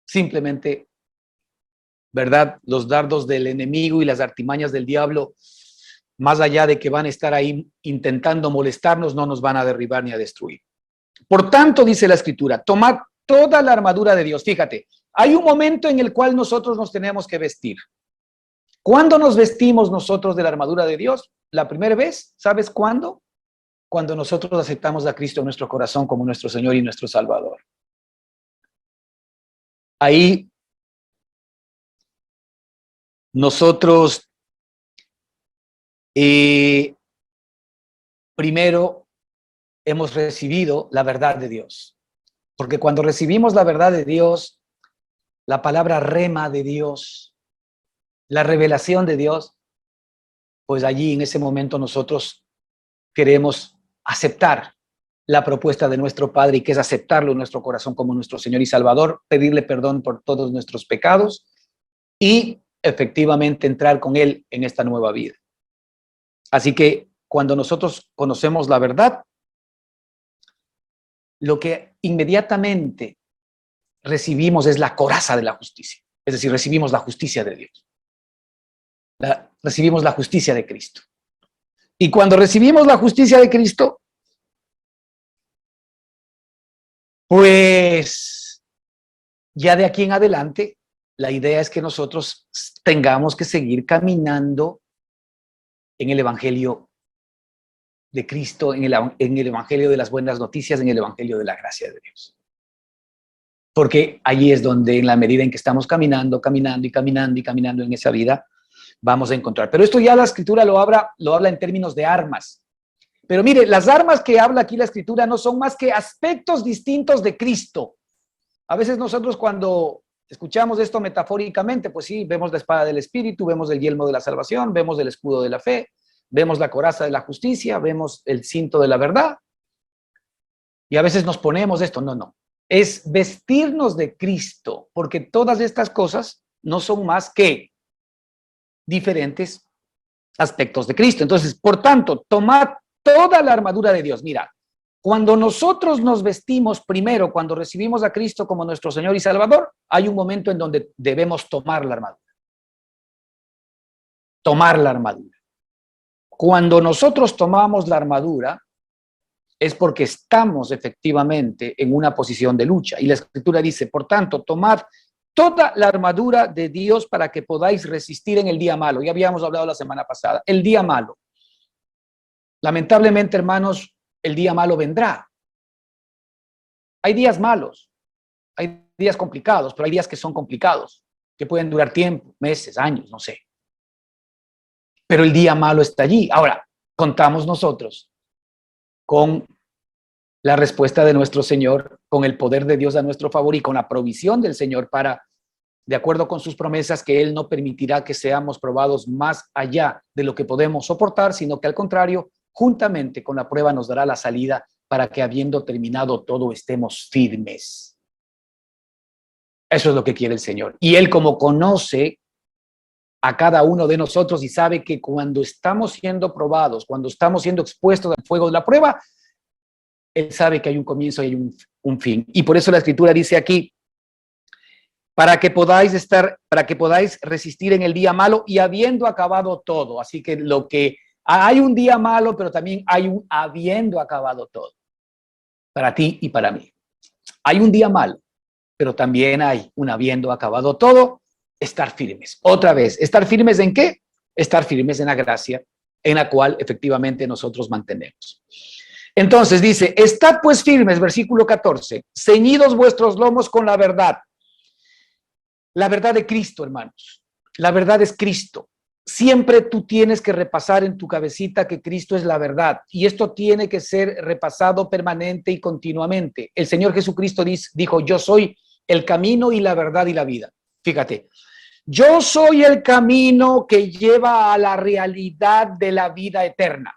simplemente, ¿verdad? Los dardos del enemigo y las artimañas del diablo, más allá de que van a estar ahí intentando molestarnos, no nos van a derribar ni a destruir. Por tanto, dice la Escritura, tomad toda la armadura de Dios. Fíjate, hay un momento en el cual nosotros nos tenemos que vestir. ¿Cuándo nos vestimos nosotros de la armadura de Dios? La primera vez, ¿sabes cuándo? Cuando nosotros aceptamos a Cristo en nuestro corazón como nuestro Señor y nuestro Salvador. Ahí nosotros primero hemos recibido la verdad de Dios. Porque cuando recibimos la verdad de Dios, la palabra rema de Dios, la revelación de Dios, pues allí en ese momento nosotros queremos aceptar la propuesta de nuestro Padre, y que es aceptarlo en nuestro corazón como nuestro Señor y Salvador, pedirle perdón por todos nuestros pecados y efectivamente entrar con Él en esta nueva vida. Así que cuando nosotros conocemos la verdad, lo que inmediatamente recibimos es la coraza de la justicia. Es decir, recibimos la justicia de Dios. Recibimos la justicia de Cristo. Y cuando recibimos la justicia de Cristo, pues ya de aquí en adelante, la idea es que nosotros tengamos que seguir caminando en el Evangelio de Cristo, en el Evangelio de las buenas noticias, en el Evangelio de la gracia de Dios. Porque allí es donde, en la medida en que estamos caminando en esa vida, vamos a encontrar. Pero esto ya la Escritura lo habla en términos de armas. Pero mire, las armas que habla aquí la Escritura no son más que aspectos distintos de Cristo. A veces nosotros cuando escuchamos esto metafóricamente, pues sí, vemos la espada del Espíritu, vemos el yelmo de la salvación, vemos el escudo de la fe, vemos la coraza de la justicia, vemos el cinto de la verdad. Y a veces nos ponemos esto, no. Es vestirnos de Cristo, porque todas estas cosas no son más que diferentes aspectos de Cristo. Entonces, por tanto, tomad toda la armadura de Dios. Mira, cuando nosotros nos vestimos primero, cuando recibimos a Cristo como nuestro Señor y Salvador, hay un momento en donde debemos tomar la armadura. Tomar la armadura. Cuando nosotros tomamos la armadura, es porque estamos efectivamente en una posición de lucha. Y la Escritura dice, por tanto, tomad toda la armadura de Dios para que podáis resistir en el día malo. Ya habíamos hablado la semana pasada. El día malo. Lamentablemente, hermanos, el día malo vendrá. Hay días malos, hay días complicados, pero hay días que son complicados, que pueden durar tiempo, meses, años, no sé. Pero el día malo está allí. Ahora, contamos nosotros con la respuesta de nuestro Señor, con el poder de Dios a nuestro favor y con la provisión del Señor para, de acuerdo con sus promesas, que Él no permitirá que seamos probados más allá de lo que podemos soportar, sino que al contrario, juntamente con la prueba nos dará la salida para que, habiendo terminado todo, estemos firmes. Eso es lo que quiere el Señor. Y Él, como conoce a cada uno de nosotros y sabe que cuando estamos siendo probados, cuando estamos siendo expuestos al fuego de la prueba, Él sabe que hay un comienzo y hay un fin. Y por eso la Escritura dice aquí, para que podáis resistir en el día malo y habiendo acabado todo. Así que hay un día malo, pero también hay un habiendo acabado todo. Para ti y para mí. Hay un día malo, pero también hay un habiendo acabado todo, estar firmes. Otra vez, ¿estar firmes en qué? Estar firmes en la gracia en la cual efectivamente nosotros mantenemos. Entonces dice, estad pues firmes, versículo 14, ceñidos vuestros lomos con la verdad. La verdad de Cristo, hermanos. La verdad es Cristo. Siempre tú tienes que repasar en tu cabecita que Cristo es la verdad. Y esto tiene que ser repasado permanente y continuamente. El Señor Jesucristo dijo, yo soy el camino y la verdad y la vida. Fíjate, yo soy el camino que lleva a la realidad de la vida eterna.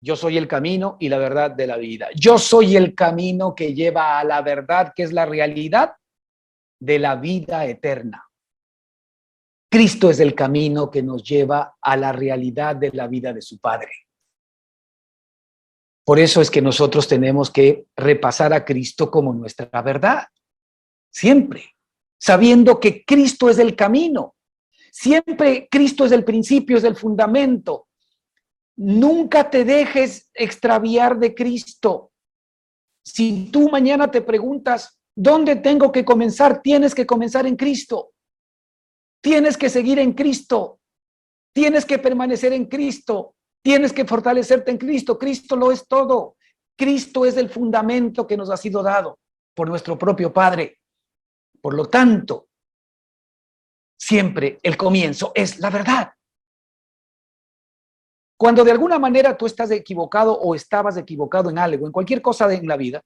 Yo soy el camino y la verdad de la vida. Yo soy el camino que lleva a la verdad, que es la realidad de la vida eterna. Cristo es el camino que nos lleva a la realidad de la vida de su Padre. Por eso es que nosotros tenemos que repasar a Cristo como nuestra verdad. Siempre. Sabiendo que Cristo es el camino. Siempre Cristo es el principio, es el fundamento. Nunca te dejes extraviar de Cristo. Si tú mañana te preguntas, ¿dónde tengo que comenzar? Tienes que comenzar en Cristo. Tienes que seguir en Cristo. Tienes que permanecer en Cristo. Tienes que fortalecerte en Cristo. Cristo lo es todo. Cristo es el fundamento que nos ha sido dado por nuestro propio Padre. Por lo tanto, siempre el comienzo es la verdad. Cuando de alguna manera tú estás equivocado o estabas equivocado en algo, en cualquier cosa en la vida,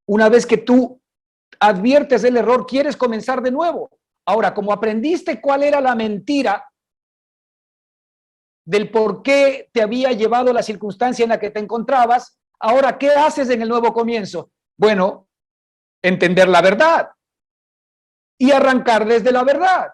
una vez que tú adviertes el error, quieres comenzar de nuevo. Ahora, como aprendiste cuál era la mentira del por qué te había llevado la circunstancia en la que te encontrabas, ahora, ¿qué haces en el nuevo comienzo? Bueno, entender la verdad y arrancar desde la verdad.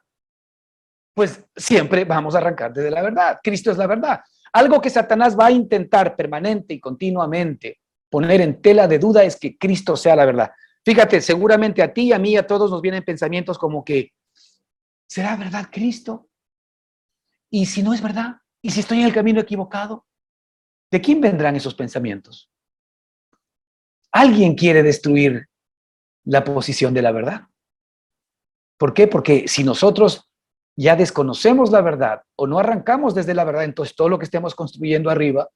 Pues siempre vamos a arrancar desde la verdad. Cristo es la verdad. Algo que Satanás va a intentar permanente y continuamente poner en tela de duda es que Cristo sea la verdad. Fíjate, seguramente a ti y a mí, a todos nos vienen pensamientos como que, ¿será verdad Cristo? ¿Y si no es verdad? ¿Y si estoy en el camino equivocado? ¿De quién vendrán esos pensamientos? Alguien quiere destruir la posición de la verdad. ¿Por qué? Porque si nosotros ya desconocemos la verdad o no arrancamos desde la verdad, entonces todo lo que estemos construyendo arriba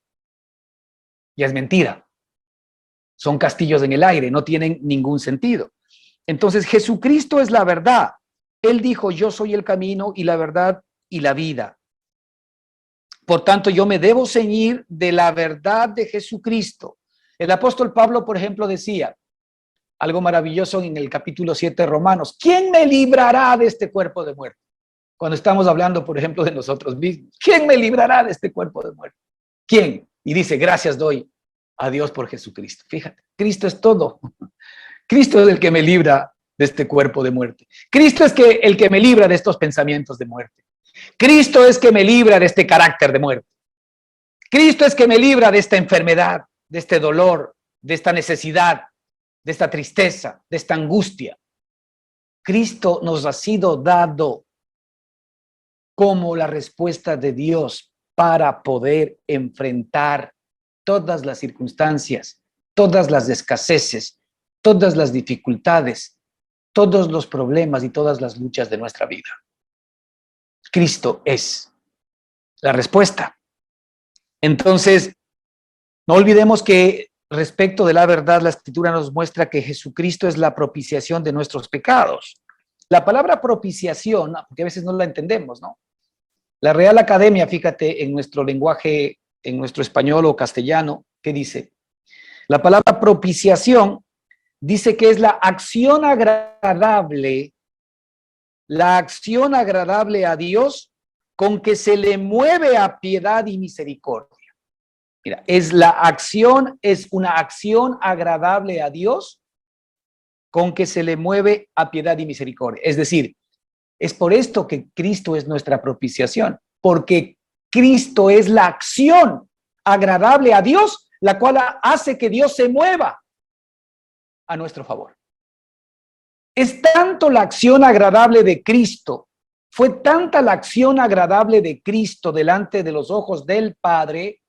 ya es mentira. Son castillos en el aire, no tienen ningún sentido. Entonces Jesucristo es la verdad. Él dijo, yo soy el camino y la verdad y la vida. Por tanto, yo me debo ceñir de la verdad de Jesucristo. El apóstol Pablo, por ejemplo, decía algo maravilloso en el capítulo 7 de Romanos. ¿Quién me librará de este cuerpo de muerte? Cuando estamos hablando, por ejemplo, de nosotros mismos. ¿Quién me librará de este cuerpo de muerte? ¿Quién? Y dice, gracias doy a Dios por Jesucristo. Fíjate, Cristo es todo. Cristo es el que me libra de este cuerpo de muerte. Cristo es el que me libra de estos pensamientos de muerte. Cristo es que me libra de este carácter de muerte. Cristo es que me libra de esta enfermedad, de este dolor, de esta necesidad, de esta tristeza, de esta angustia. Cristo nos ha sido dado como la respuesta de Dios para poder enfrentar todas las circunstancias, todas las escaseces, todas las dificultades, todos los problemas y todas las luchas de nuestra vida. Cristo es la respuesta. Entonces, no olvidemos que respecto de la verdad, la Escritura nos muestra que Jesucristo es la propiciación de nuestros pecados. La palabra propiciación, porque a veces no la entendemos, ¿no? La Real Academia, fíjate, en nuestro lenguaje, en nuestro español o castellano, ¿qué dice? La palabra propiciación dice que es la acción agradable a Dios con que se le mueve a piedad y misericordia. Mira, es una acción agradable a Dios con que se le mueve a piedad y misericordia. Es decir, es por esto que Cristo es nuestra propiciación, porque Cristo es la acción agradable a Dios, la cual hace que Dios se mueva a nuestro favor. Es tanto la acción agradable de Cristo, fue tanta la acción agradable de Cristo delante de los ojos del Padre,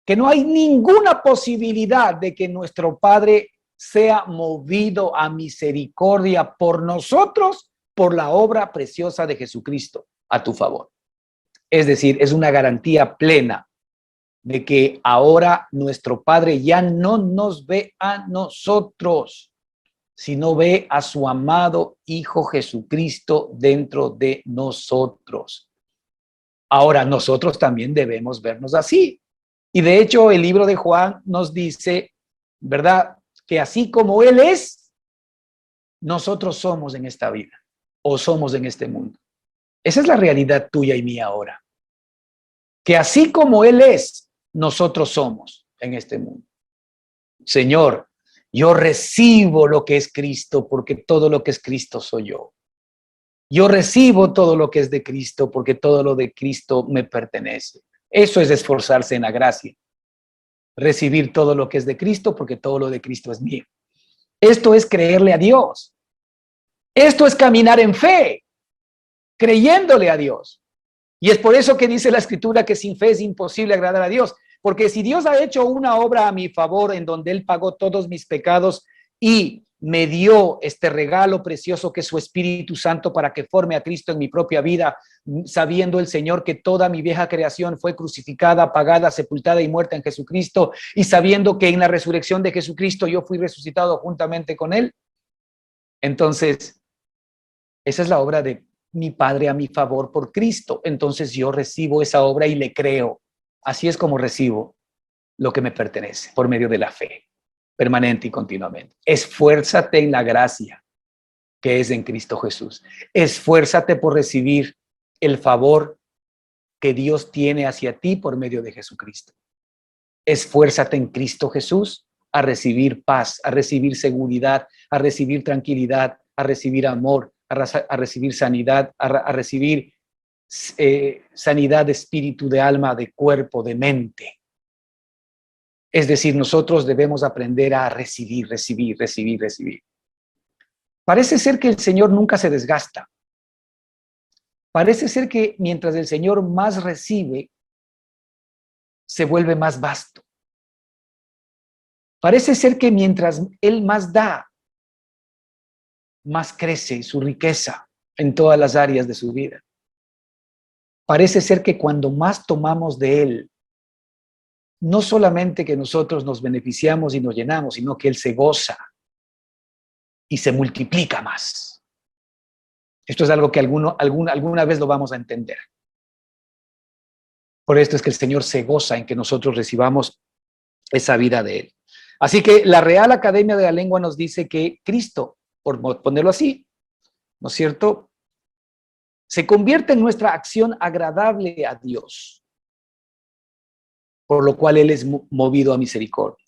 que no hay ninguna posibilidad de que nuestro Padre sea movido a misericordia por nosotros, por la obra preciosa de Jesucristo a tu favor. Es decir, es una garantía plena de que ahora nuestro Padre ya no nos ve a nosotros, sino ve a su amado Hijo Jesucristo dentro de nosotros. Ahora, nosotros también debemos vernos así. Y de hecho, el libro de Juan nos dice, ¿verdad?, que así como Él es, nosotros somos en esta vida o somos en este mundo. Esa es la realidad tuya y mía ahora. Que así como Él es, nosotros somos en este mundo. Señor, yo recibo lo que es Cristo porque todo lo que es Cristo soy yo. Yo recibo todo lo que es de Cristo porque todo lo de Cristo me pertenece. Eso es esforzarse en la gracia. Recibir todo lo que es de Cristo porque todo lo de Cristo es mío. Esto es creerle a Dios. Esto es caminar en fe, creyéndole a Dios. Y es por eso que dice la Escritura que sin fe es imposible agradar a Dios. Porque si Dios ha hecho una obra a mi favor en donde Él pagó todos mis pecados y me dio este regalo precioso que es su Espíritu Santo para que forme a Cristo en mi propia vida, sabiendo el Señor que toda mi vieja creación fue crucificada, apagada, sepultada y muerta en Jesucristo, y sabiendo que en la resurrección de Jesucristo yo fui resucitado juntamente con Él. Entonces, esa es la obra de mi Padre a mi favor por Cristo. Entonces yo recibo esa obra y le creo. Así es como recibo lo que me pertenece, por medio de la fe, permanente y continuamente. Esfuérzate en la gracia que es en Cristo Jesús. Esfuérzate por recibir el favor que Dios tiene hacia ti por medio de Jesucristo. Esfuérzate en Cristo Jesús a recibir paz, a recibir seguridad, a recibir tranquilidad, a recibir amor, a recibir sanidad, a recibir sanidad de espíritu, de alma, de cuerpo, de mente. Es decir, nosotros debemos aprender a recibir. Parece ser que el Señor nunca se desgasta. Parece ser que mientras el Señor más recibe, se vuelve más vasto. Parece ser que mientras Él más da, más crece su riqueza en todas las áreas de su vida. Parece ser que cuando más tomamos de Él, no solamente que nosotros nos beneficiamos y nos llenamos, sino que Él se goza y se multiplica más. Esto es algo que alguna vez lo vamos a entender. Por esto es que el Señor se goza en que nosotros recibamos esa vida de Él. Así que la Real Academia de la Lengua nos dice que Cristo, por ponerlo así, ¿no es cierto?, se convierte en nuestra acción agradable a Dios, por lo cual Él es movido a misericordia.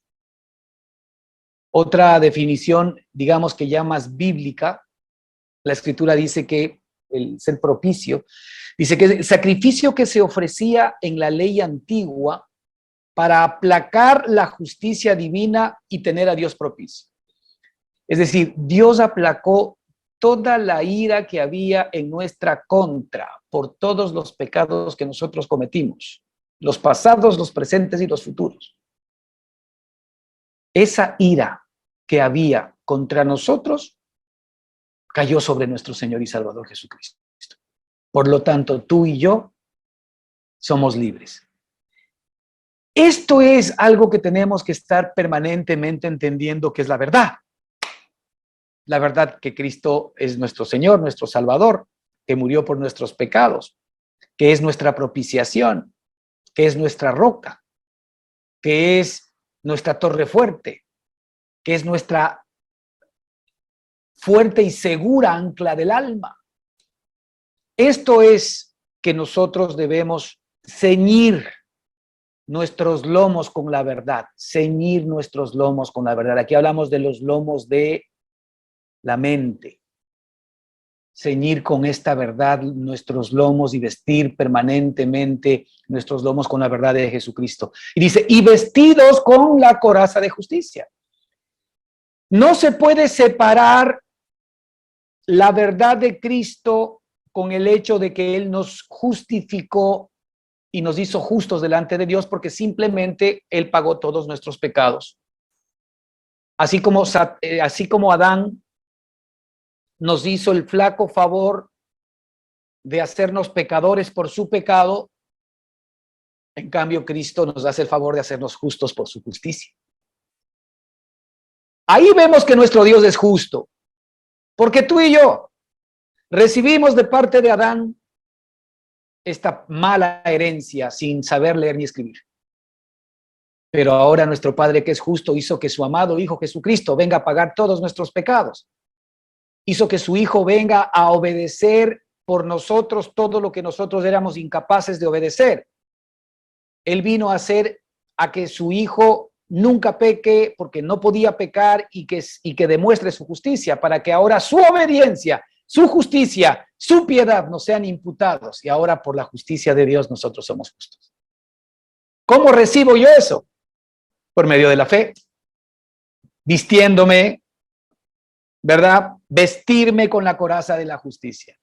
Otra definición, digamos que ya más bíblica, la Escritura dice que el ser propicio, dice que el sacrificio que se ofrecía en la ley antigua para aplacar la justicia divina y tener a Dios propicio. Es decir, Dios aplacó toda la ira que había en nuestra contra por todos los pecados que nosotros cometimos, los pasados, los presentes y los futuros. Esa ira que había contra nosotros cayó sobre nuestro Señor y Salvador Jesucristo. Por lo tanto, tú y yo somos libres. Esto es algo que tenemos que estar permanentemente entendiendo que es la verdad. La verdad que Cristo es nuestro Señor, nuestro Salvador, que murió por nuestros pecados, que es nuestra propiciación, que es nuestra roca, que es nuestra torre fuerte, que es nuestra fuerte y segura ancla del alma. Esto es que nosotros debemos ceñir nuestros lomos con la verdad, ceñir nuestros lomos con la verdad. Aquí hablamos de los lomos de la mente. Ceñir con esta verdad nuestros lomos y vestir permanentemente nuestros lomos con la verdad de Jesucristo. Y dice, y vestidos con la coraza de justicia. No se puede separar la verdad de Cristo con el hecho de que Él nos justificó y nos hizo justos delante de Dios porque simplemente Él pagó todos nuestros pecados. Así como Adán nos hizo el flaco favor de hacernos pecadores por su pecado, en cambio Cristo nos hace el favor de hacernos justos por su justicia. Ahí vemos que nuestro Dios es justo, porque tú y yo recibimos de parte de Adán esta mala herencia sin saber leer ni escribir. Pero ahora nuestro Padre que es justo hizo que su amado Hijo Jesucristo venga a pagar todos nuestros pecados. hizo que su Hijo venga a obedecer por nosotros todo lo que nosotros éramos incapaces de obedecer. Él vino a hacer a que su Hijo nunca peque porque no podía pecar y que demuestre su justicia para que ahora su obediencia, su justicia, su piedad nos sean imputados y ahora por la justicia de Dios nosotros somos justos. ¿Cómo recibo yo eso? Por medio de la fe, vistiéndome, ¿verdad? Vestirme con la coraza de la justicia.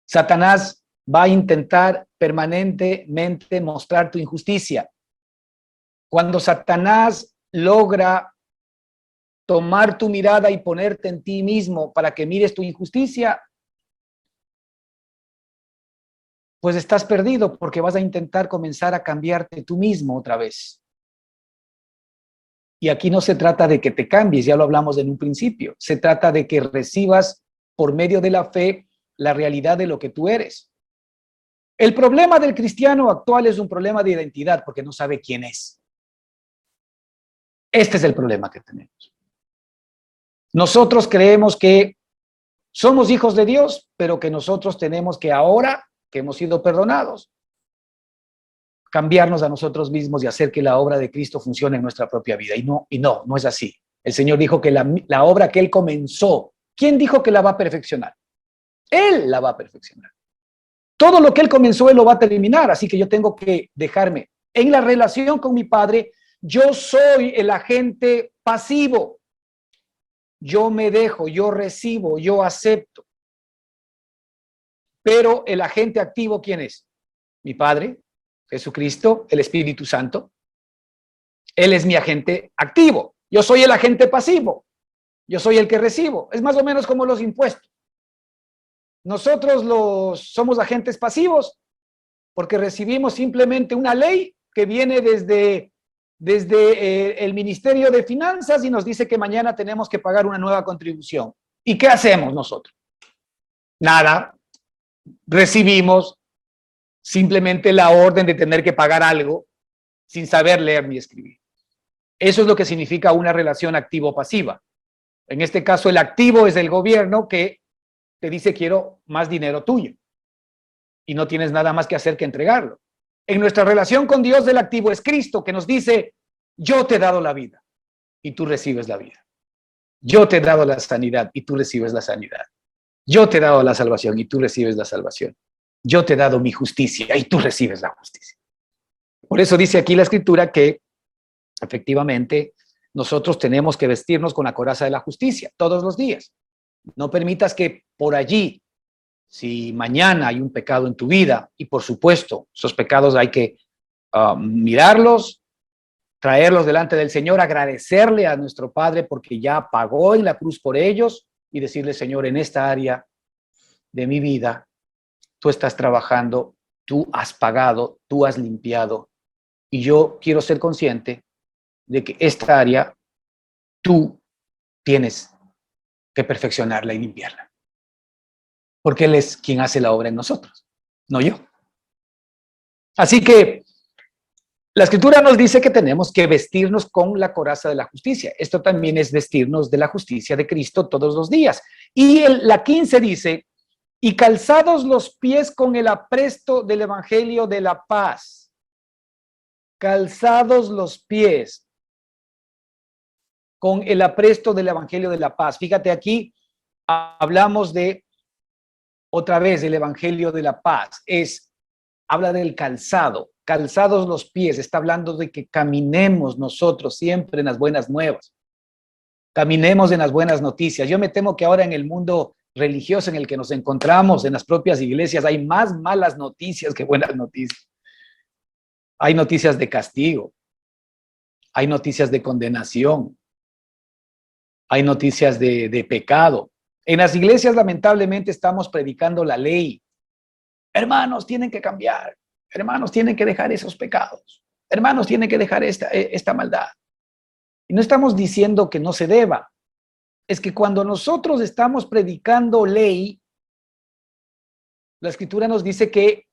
Satanás va a intentar permanentemente mostrar tu injusticia. Cuando Satanás logra tomar tu mirada y ponerte en ti mismo para que mires tu injusticia, pues estás perdido porque vas a intentar comenzar a cambiarte tú mismo otra vez. Y aquí no se trata de que te cambies, ya lo hablamos en un principio. Se trata de que recibas por medio de la fe la realidad de lo que tú eres. El problema del cristiano actual es un problema de identidad porque no sabe quién es. Este es el problema que tenemos. Nosotros creemos que somos hijos de Dios, pero que nosotros tenemos que ahora que hemos sido perdonados, cambiarnos a nosotros mismos y hacer que la obra de Cristo funcione en nuestra propia vida. Y no es así. El Señor dijo que la obra que Él comenzó, ¿quién dijo que la va a perfeccionar? Él la va a perfeccionar. Todo lo que Él comenzó, Él lo va a terminar. Así que yo tengo que dejarme. En la relación con mi Padre, yo soy el agente pasivo. Yo me dejo, yo recibo, yo acepto. Pero el agente activo, ¿quién es? Mi Padre, Jesucristo, el Espíritu Santo. Él es mi agente activo. Yo soy el agente pasivo. Yo soy el que recibo. Es más o menos como los impuestos. Nosotros somos agentes pasivos porque recibimos simplemente una ley que viene desde el Ministerio de Finanzas y nos dice que mañana tenemos que pagar una nueva contribución. ¿Y qué hacemos nosotros? Nada. Recibimos simplemente la orden de tener que pagar algo sin saber leer ni escribir. Eso es lo que significa una relación activo-pasiva. En este caso, el activo es el gobierno que te dice quiero más dinero tuyo y no tienes nada más que hacer que entregarlo. En nuestra relación con Dios, el activo es Cristo, que nos dice yo te he dado la vida y tú recibes la vida. Yo te he dado la sanidad y tú recibes la sanidad. Yo te he dado la salvación y tú recibes la salvación. Yo te he dado mi justicia y tú recibes la justicia. Por eso dice aquí la Escritura que efectivamente nosotros tenemos que vestirnos con la coraza de la justicia todos los días. No permitas que por allí, si mañana hay un pecado en tu vida, y por supuesto, esos pecados hay que mirarlos, traerlos delante del Señor, agradecerle a nuestro Padre porque ya pagó en la cruz por ellos y decirle, Señor, en esta área de mi vida, tú estás trabajando, tú has pagado, tú has limpiado, y yo quiero ser consciente de que esta área tú tienes que perfeccionarla y limpiarla. Porque Él es quien hace la obra en nosotros, no yo. Así que la Escritura nos dice que tenemos que vestirnos con la coraza de la justicia. Esto también es vestirnos de la justicia de Cristo todos los días. Y la 15 dice, y calzados los pies con el apresto del Evangelio de la paz. Calzados los pies con el apresto del Evangelio de la paz. Fíjate aquí, hablamos de, otra vez, el Evangelio de la paz. Habla del calzado, calzados los pies. Está hablando de que caminemos nosotros siempre en las buenas nuevas. Caminemos en las buenas noticias. Yo me temo que ahora en el mundo religioso en el que nos encontramos, en las propias iglesias, hay más malas noticias que buenas noticias. Hay noticias de castigo, hay noticias de condenación, hay noticias de pecado. En las iglesias, lamentablemente, estamos predicando la ley. Hermanos, tienen que cambiar. Hermanos, tienen que dejar esos pecados. Hermanos, tienen que dejar esta maldad. Y no estamos diciendo que no se deba. Es que cuando nosotros estamos predicando ley, la Escritura nos dice que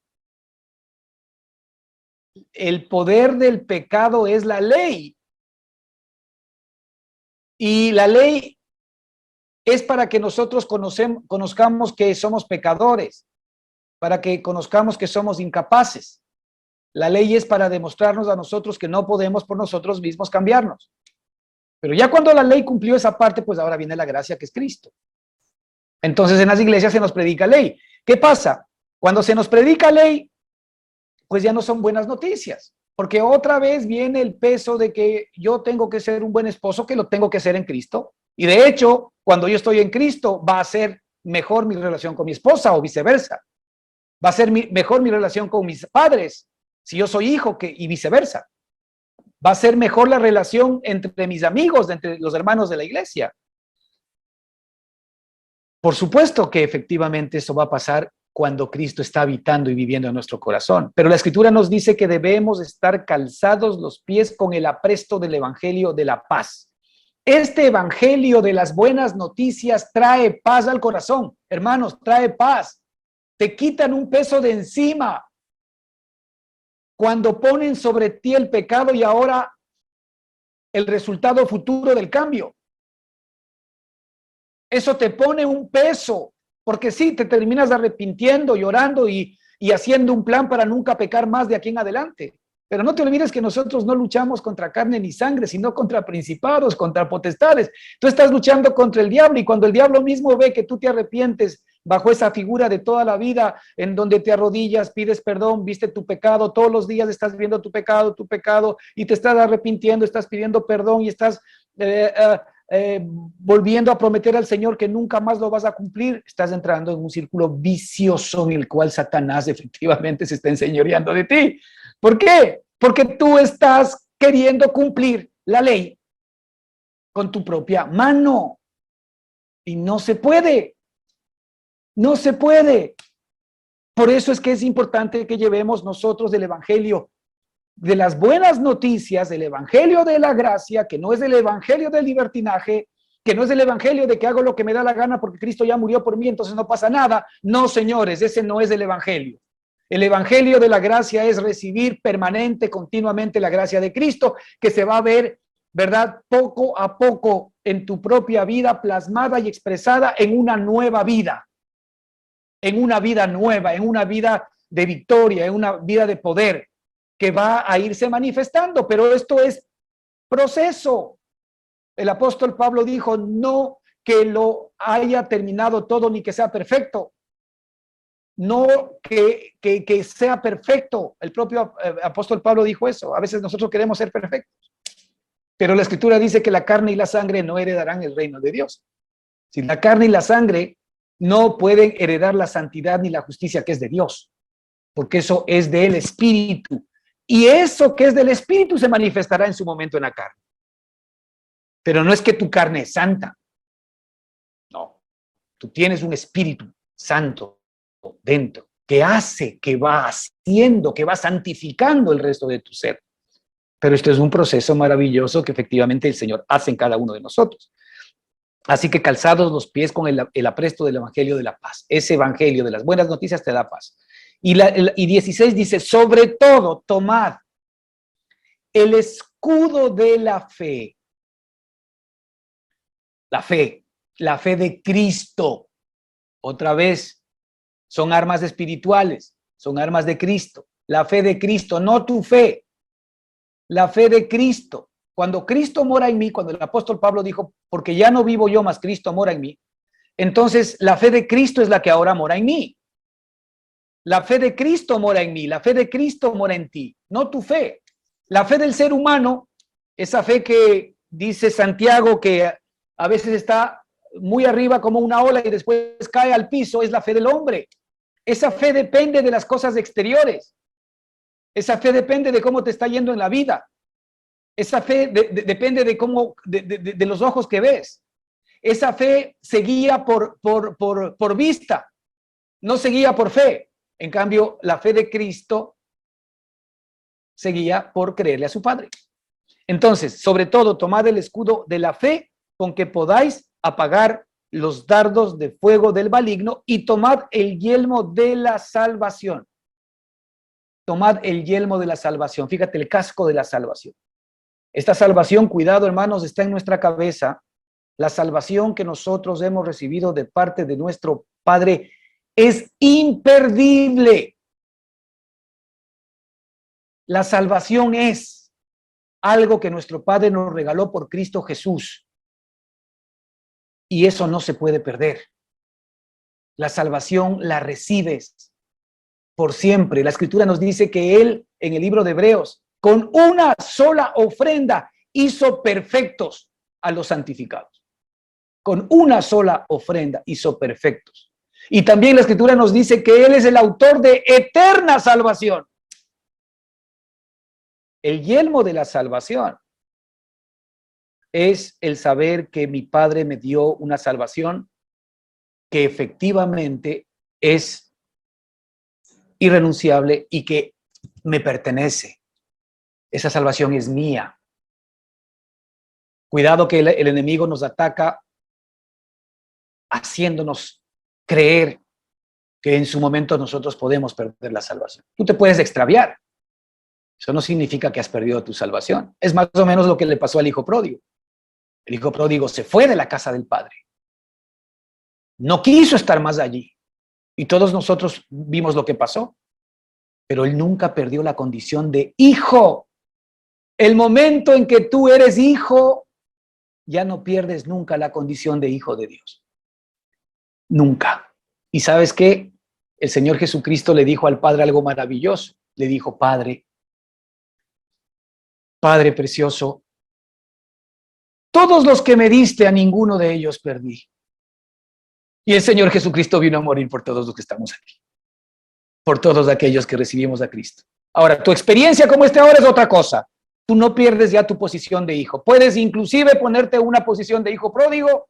el poder del pecado es la ley. Y la ley es para que nosotros conozcamos que somos pecadores, para que conozcamos que somos incapaces. La ley es para demostrarnos a nosotros que no podemos por nosotros mismos cambiarnos. Pero ya cuando la ley cumplió esa parte, pues ahora viene la gracia, que es Cristo. Entonces en las iglesias se nos predica ley. ¿Qué pasa? Cuando se nos predica ley, pues ya no son buenas noticias, porque otra vez viene el peso de que yo tengo que ser un buen esposo, que lo tengo que ser en Cristo. Y de hecho, cuando yo estoy en Cristo, va a ser mejor mi relación con mi esposa o viceversa. Va a ser mejor mi relación con mis padres, si yo soy hijo, y viceversa. Va a ser mejor la relación entre mis amigos, entre los hermanos de la iglesia. Por supuesto que efectivamente eso va a pasar cuando Cristo está habitando y viviendo en nuestro corazón. Pero la Escritura nos dice que debemos estar calzados los pies con el apresto del Evangelio de la paz. Este Evangelio de las buenas noticias trae paz al corazón. Hermanos, trae paz. Te quitan un peso de encima cuando ponen sobre ti el pecado y ahora el resultado futuro del cambio. Eso te pone un peso, porque sí, te terminas arrepintiendo, llorando y haciendo un plan para nunca pecar más de aquí en adelante. Pero no te olvides que nosotros no luchamos contra carne ni sangre, sino contra principados, contra potestades. Tú estás luchando contra el diablo, y cuando el diablo mismo ve que tú te arrepientes bajo esa figura de toda la vida, en donde te arrodillas, pides perdón, viste tu pecado, todos los días estás viendo tu pecado, y te estás arrepintiendo, estás pidiendo perdón y estás volviendo a prometer al Señor que nunca más lo vas a cumplir, estás entrando en un círculo vicioso en el cual Satanás efectivamente se está enseñoreando de ti. ¿Por qué? Porque tú estás queriendo cumplir la ley con tu propia mano y no se puede. No se puede. Por eso es que es importante que llevemos nosotros el Evangelio de las buenas noticias, del Evangelio de la gracia, que no es el Evangelio del libertinaje, que no es el Evangelio de que hago lo que me da la gana porque Cristo ya murió por mí, entonces no pasa nada. No, señores, ese no es el Evangelio. El Evangelio de la gracia es recibir permanente, continuamente la gracia de Cristo, que se va a ver, ¿verdad?, poco a poco en tu propia vida plasmada y expresada en una nueva vida. En una vida nueva, en una vida de victoria, en una vida de poder, que va a irse manifestando, pero esto es proceso. El apóstol Pablo dijo, no que lo haya terminado todo ni que sea perfecto, no que sea perfecto. El propio apóstol Pablo dijo eso. A veces nosotros queremos ser perfectos, pero la Escritura dice que la carne y la sangre no heredarán el reino de Dios. Si la carne y la sangre no pueden heredar la santidad ni la justicia que es de Dios, porque eso es del Espíritu. Y eso que es del Espíritu se manifestará en su momento en la carne. Pero no es que tu carne es santa. No. Tú tienes un Espíritu Santo dentro que hace, que va haciendo, que va santificando el resto de tu ser. Pero esto es un proceso maravilloso que efectivamente el Señor hace en cada uno de nosotros. Así que calzados los pies con el apresto del Evangelio de la paz. Ese Evangelio de las buenas noticias te da paz. Y 16 dice, sobre todo, tomad el escudo de la fe. La fe de Cristo. Otra vez, son armas espirituales, son armas de Cristo. La fe de Cristo, no tu fe. La fe de Cristo. Cuando Cristo mora en mí, cuando el apóstol Pablo dijo, porque ya no vivo yo, mas Cristo mora en mí, entonces la fe de Cristo es la que ahora mora en mí. La fe de Cristo mora en mí, la fe de Cristo mora en ti, no tu fe. La fe del ser humano, esa fe que dice Santiago que a veces está muy arriba como una ola y después cae al piso, es la fe del hombre. Esa fe depende de las cosas exteriores. Esa fe depende de cómo te está yendo en la vida. Esa fe depende de cómo, de los ojos que ves. Esa fe se guía por vista, no se guía por fe. En cambio, la fe de Cristo se guía por creerle a su Padre. Entonces, sobre todo, tomad el escudo de la fe con que podáis apagar los dardos de fuego del maligno y tomad el yelmo de la salvación. Tomad el yelmo de la salvación. Fíjate, el casco de la salvación. Esta salvación, cuidado hermanos, está en nuestra cabeza la salvación que nosotros hemos recibido de parte de nuestro Padre es imperdible. La salvación es algo que nuestro Padre nos regaló por Cristo Jesús. Y eso no se puede perder. La salvación la recibes por siempre. La Escritura nos dice que Él, en el libro de Hebreos, con una sola ofrenda, hizo perfectos a los santificados. Con una sola ofrenda hizo perfectos. Y también la Escritura nos dice que Él es el autor de eterna salvación. El yelmo de la salvación es el saber que mi Padre me dio una salvación que efectivamente es irrenunciable y que me pertenece. Esa salvación es mía. Cuidado que el enemigo nos ataca haciéndonos creer que en su momento nosotros podemos perder la salvación. Tú te puedes extraviar. Eso no significa que has perdido tu salvación. Es más o menos lo que le pasó al hijo pródigo. El hijo pródigo se fue de la casa del padre. No quiso estar más allí. Y todos nosotros vimos lo que pasó. Pero él nunca perdió la condición de hijo. El momento en que tú eres hijo, ya no pierdes nunca la condición de hijo de Dios. Nunca. ¿Y sabes qué? El Señor Jesucristo le dijo al Padre algo maravilloso. Le dijo, Padre precioso, todos los que me diste, a ninguno de ellos perdí. Y el Señor Jesucristo vino a morir por todos los que estamos aquí. Por todos aquellos que recibimos a Cristo. Ahora, tu experiencia como ahora es otra cosa. Tú no pierdes ya tu posición de hijo. Puedes inclusive ponerte en una posición de hijo pródigo,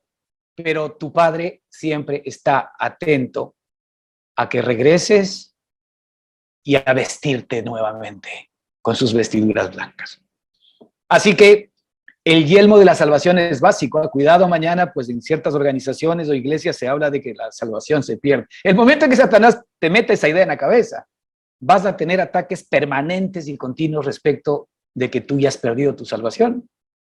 pero tu Padre siempre está atento a que regreses y a vestirte nuevamente con sus vestiduras blancas. Así que el yelmo de la salvación es básico. Cuidado mañana, pues en ciertas organizaciones o iglesias se habla de que la salvación se pierde. El momento en que Satanás te mete esa idea en la cabeza, vas a tener ataques permanentes y continuos respecto de que tú ya has perdido tu salvación,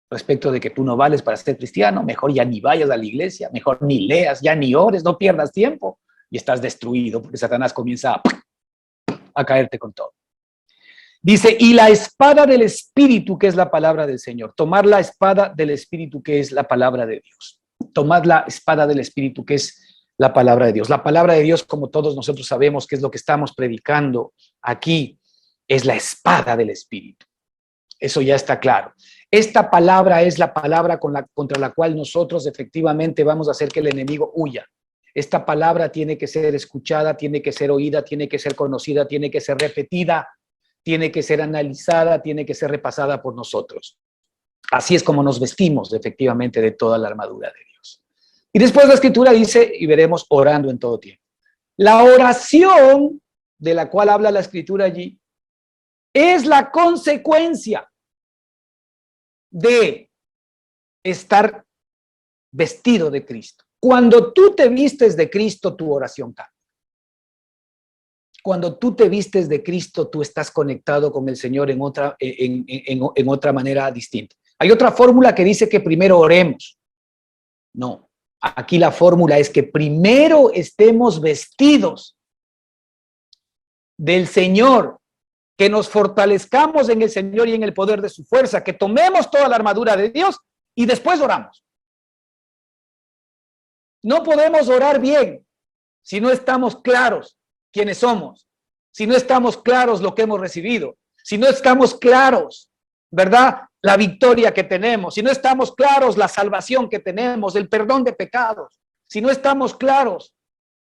respecto de que tú no vales para ser cristiano, mejor ya ni vayas a la iglesia, mejor ni leas, ya ni ores, no pierdas tiempo y estás destruido porque Satanás comienza a caerte con todo. Dice, y la espada del Espíritu, que es la palabra del Señor. Tomar la espada del Espíritu, que es la palabra de Dios. Tomad la espada del Espíritu, que es la palabra de Dios. La palabra de Dios, como todos nosotros sabemos, que es lo que estamos predicando aquí, es la espada del Espíritu. Eso ya está claro. Esta palabra es la palabra contra la cual nosotros efectivamente vamos a hacer que el enemigo huya. Esta palabra tiene que ser escuchada, tiene que ser oída, tiene que ser conocida, tiene que ser repetida, tiene que ser analizada, tiene que ser repasada por nosotros. Así es como nos vestimos efectivamente de toda la armadura de Dios. Y después la Escritura dice, y veremos, orando en todo tiempo. La oración de la cual habla la Escritura allí es la consecuencia de estar vestido de Cristo. Cuando tú te vistes de Cristo, tu oración cambia. Cuando tú te vistes de Cristo, tú estás conectado con el Señor en otra manera distinta. Hay otra fórmula que dice que primero oremos. No, aquí la fórmula es que primero estemos vestidos del Señor, que nos fortalezcamos en el Señor y en el poder de su fuerza, que tomemos toda la armadura de Dios y después oramos. No podemos orar bien si no estamos claros quiénes somos, si no estamos claros lo que hemos recibido, si no estamos claros, ¿verdad? La victoria que tenemos, si no estamos claros la salvación que tenemos, el perdón de pecados, si no estamos claros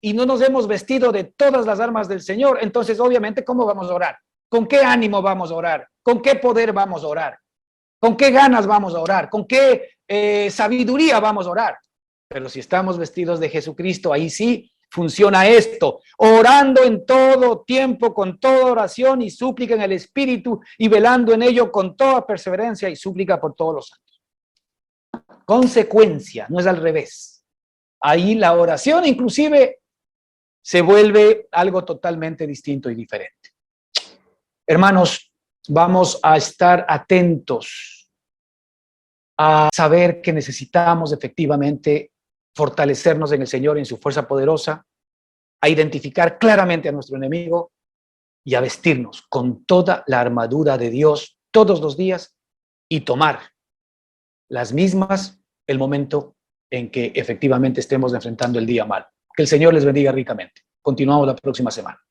y no nos hemos vestido de todas las armas del Señor, entonces obviamente ¿cómo vamos a orar? ¿Con qué ánimo vamos a orar? ¿Con qué poder vamos a orar? ¿Con qué ganas vamos a orar? ¿Con qué sabiduría vamos a orar? Pero si estamos vestidos de Jesucristo, ahí sí funciona esto, orando en todo tiempo, con toda oración y súplica en el Espíritu y velando en ello con toda perseverancia y súplica por todos los santos. Consecuencia, no es al revés. Ahí la oración inclusive se vuelve algo totalmente distinto y diferente. Hermanos, vamos a estar atentos a saber que necesitamos efectivamente fortalecernos en el Señor, en su fuerza poderosa, a identificar claramente a nuestro enemigo y a vestirnos con toda la armadura de Dios todos los días y tomar las mismas el momento en que efectivamente estemos enfrentando el día malo. Que el Señor les bendiga ricamente. Continuamos la próxima semana.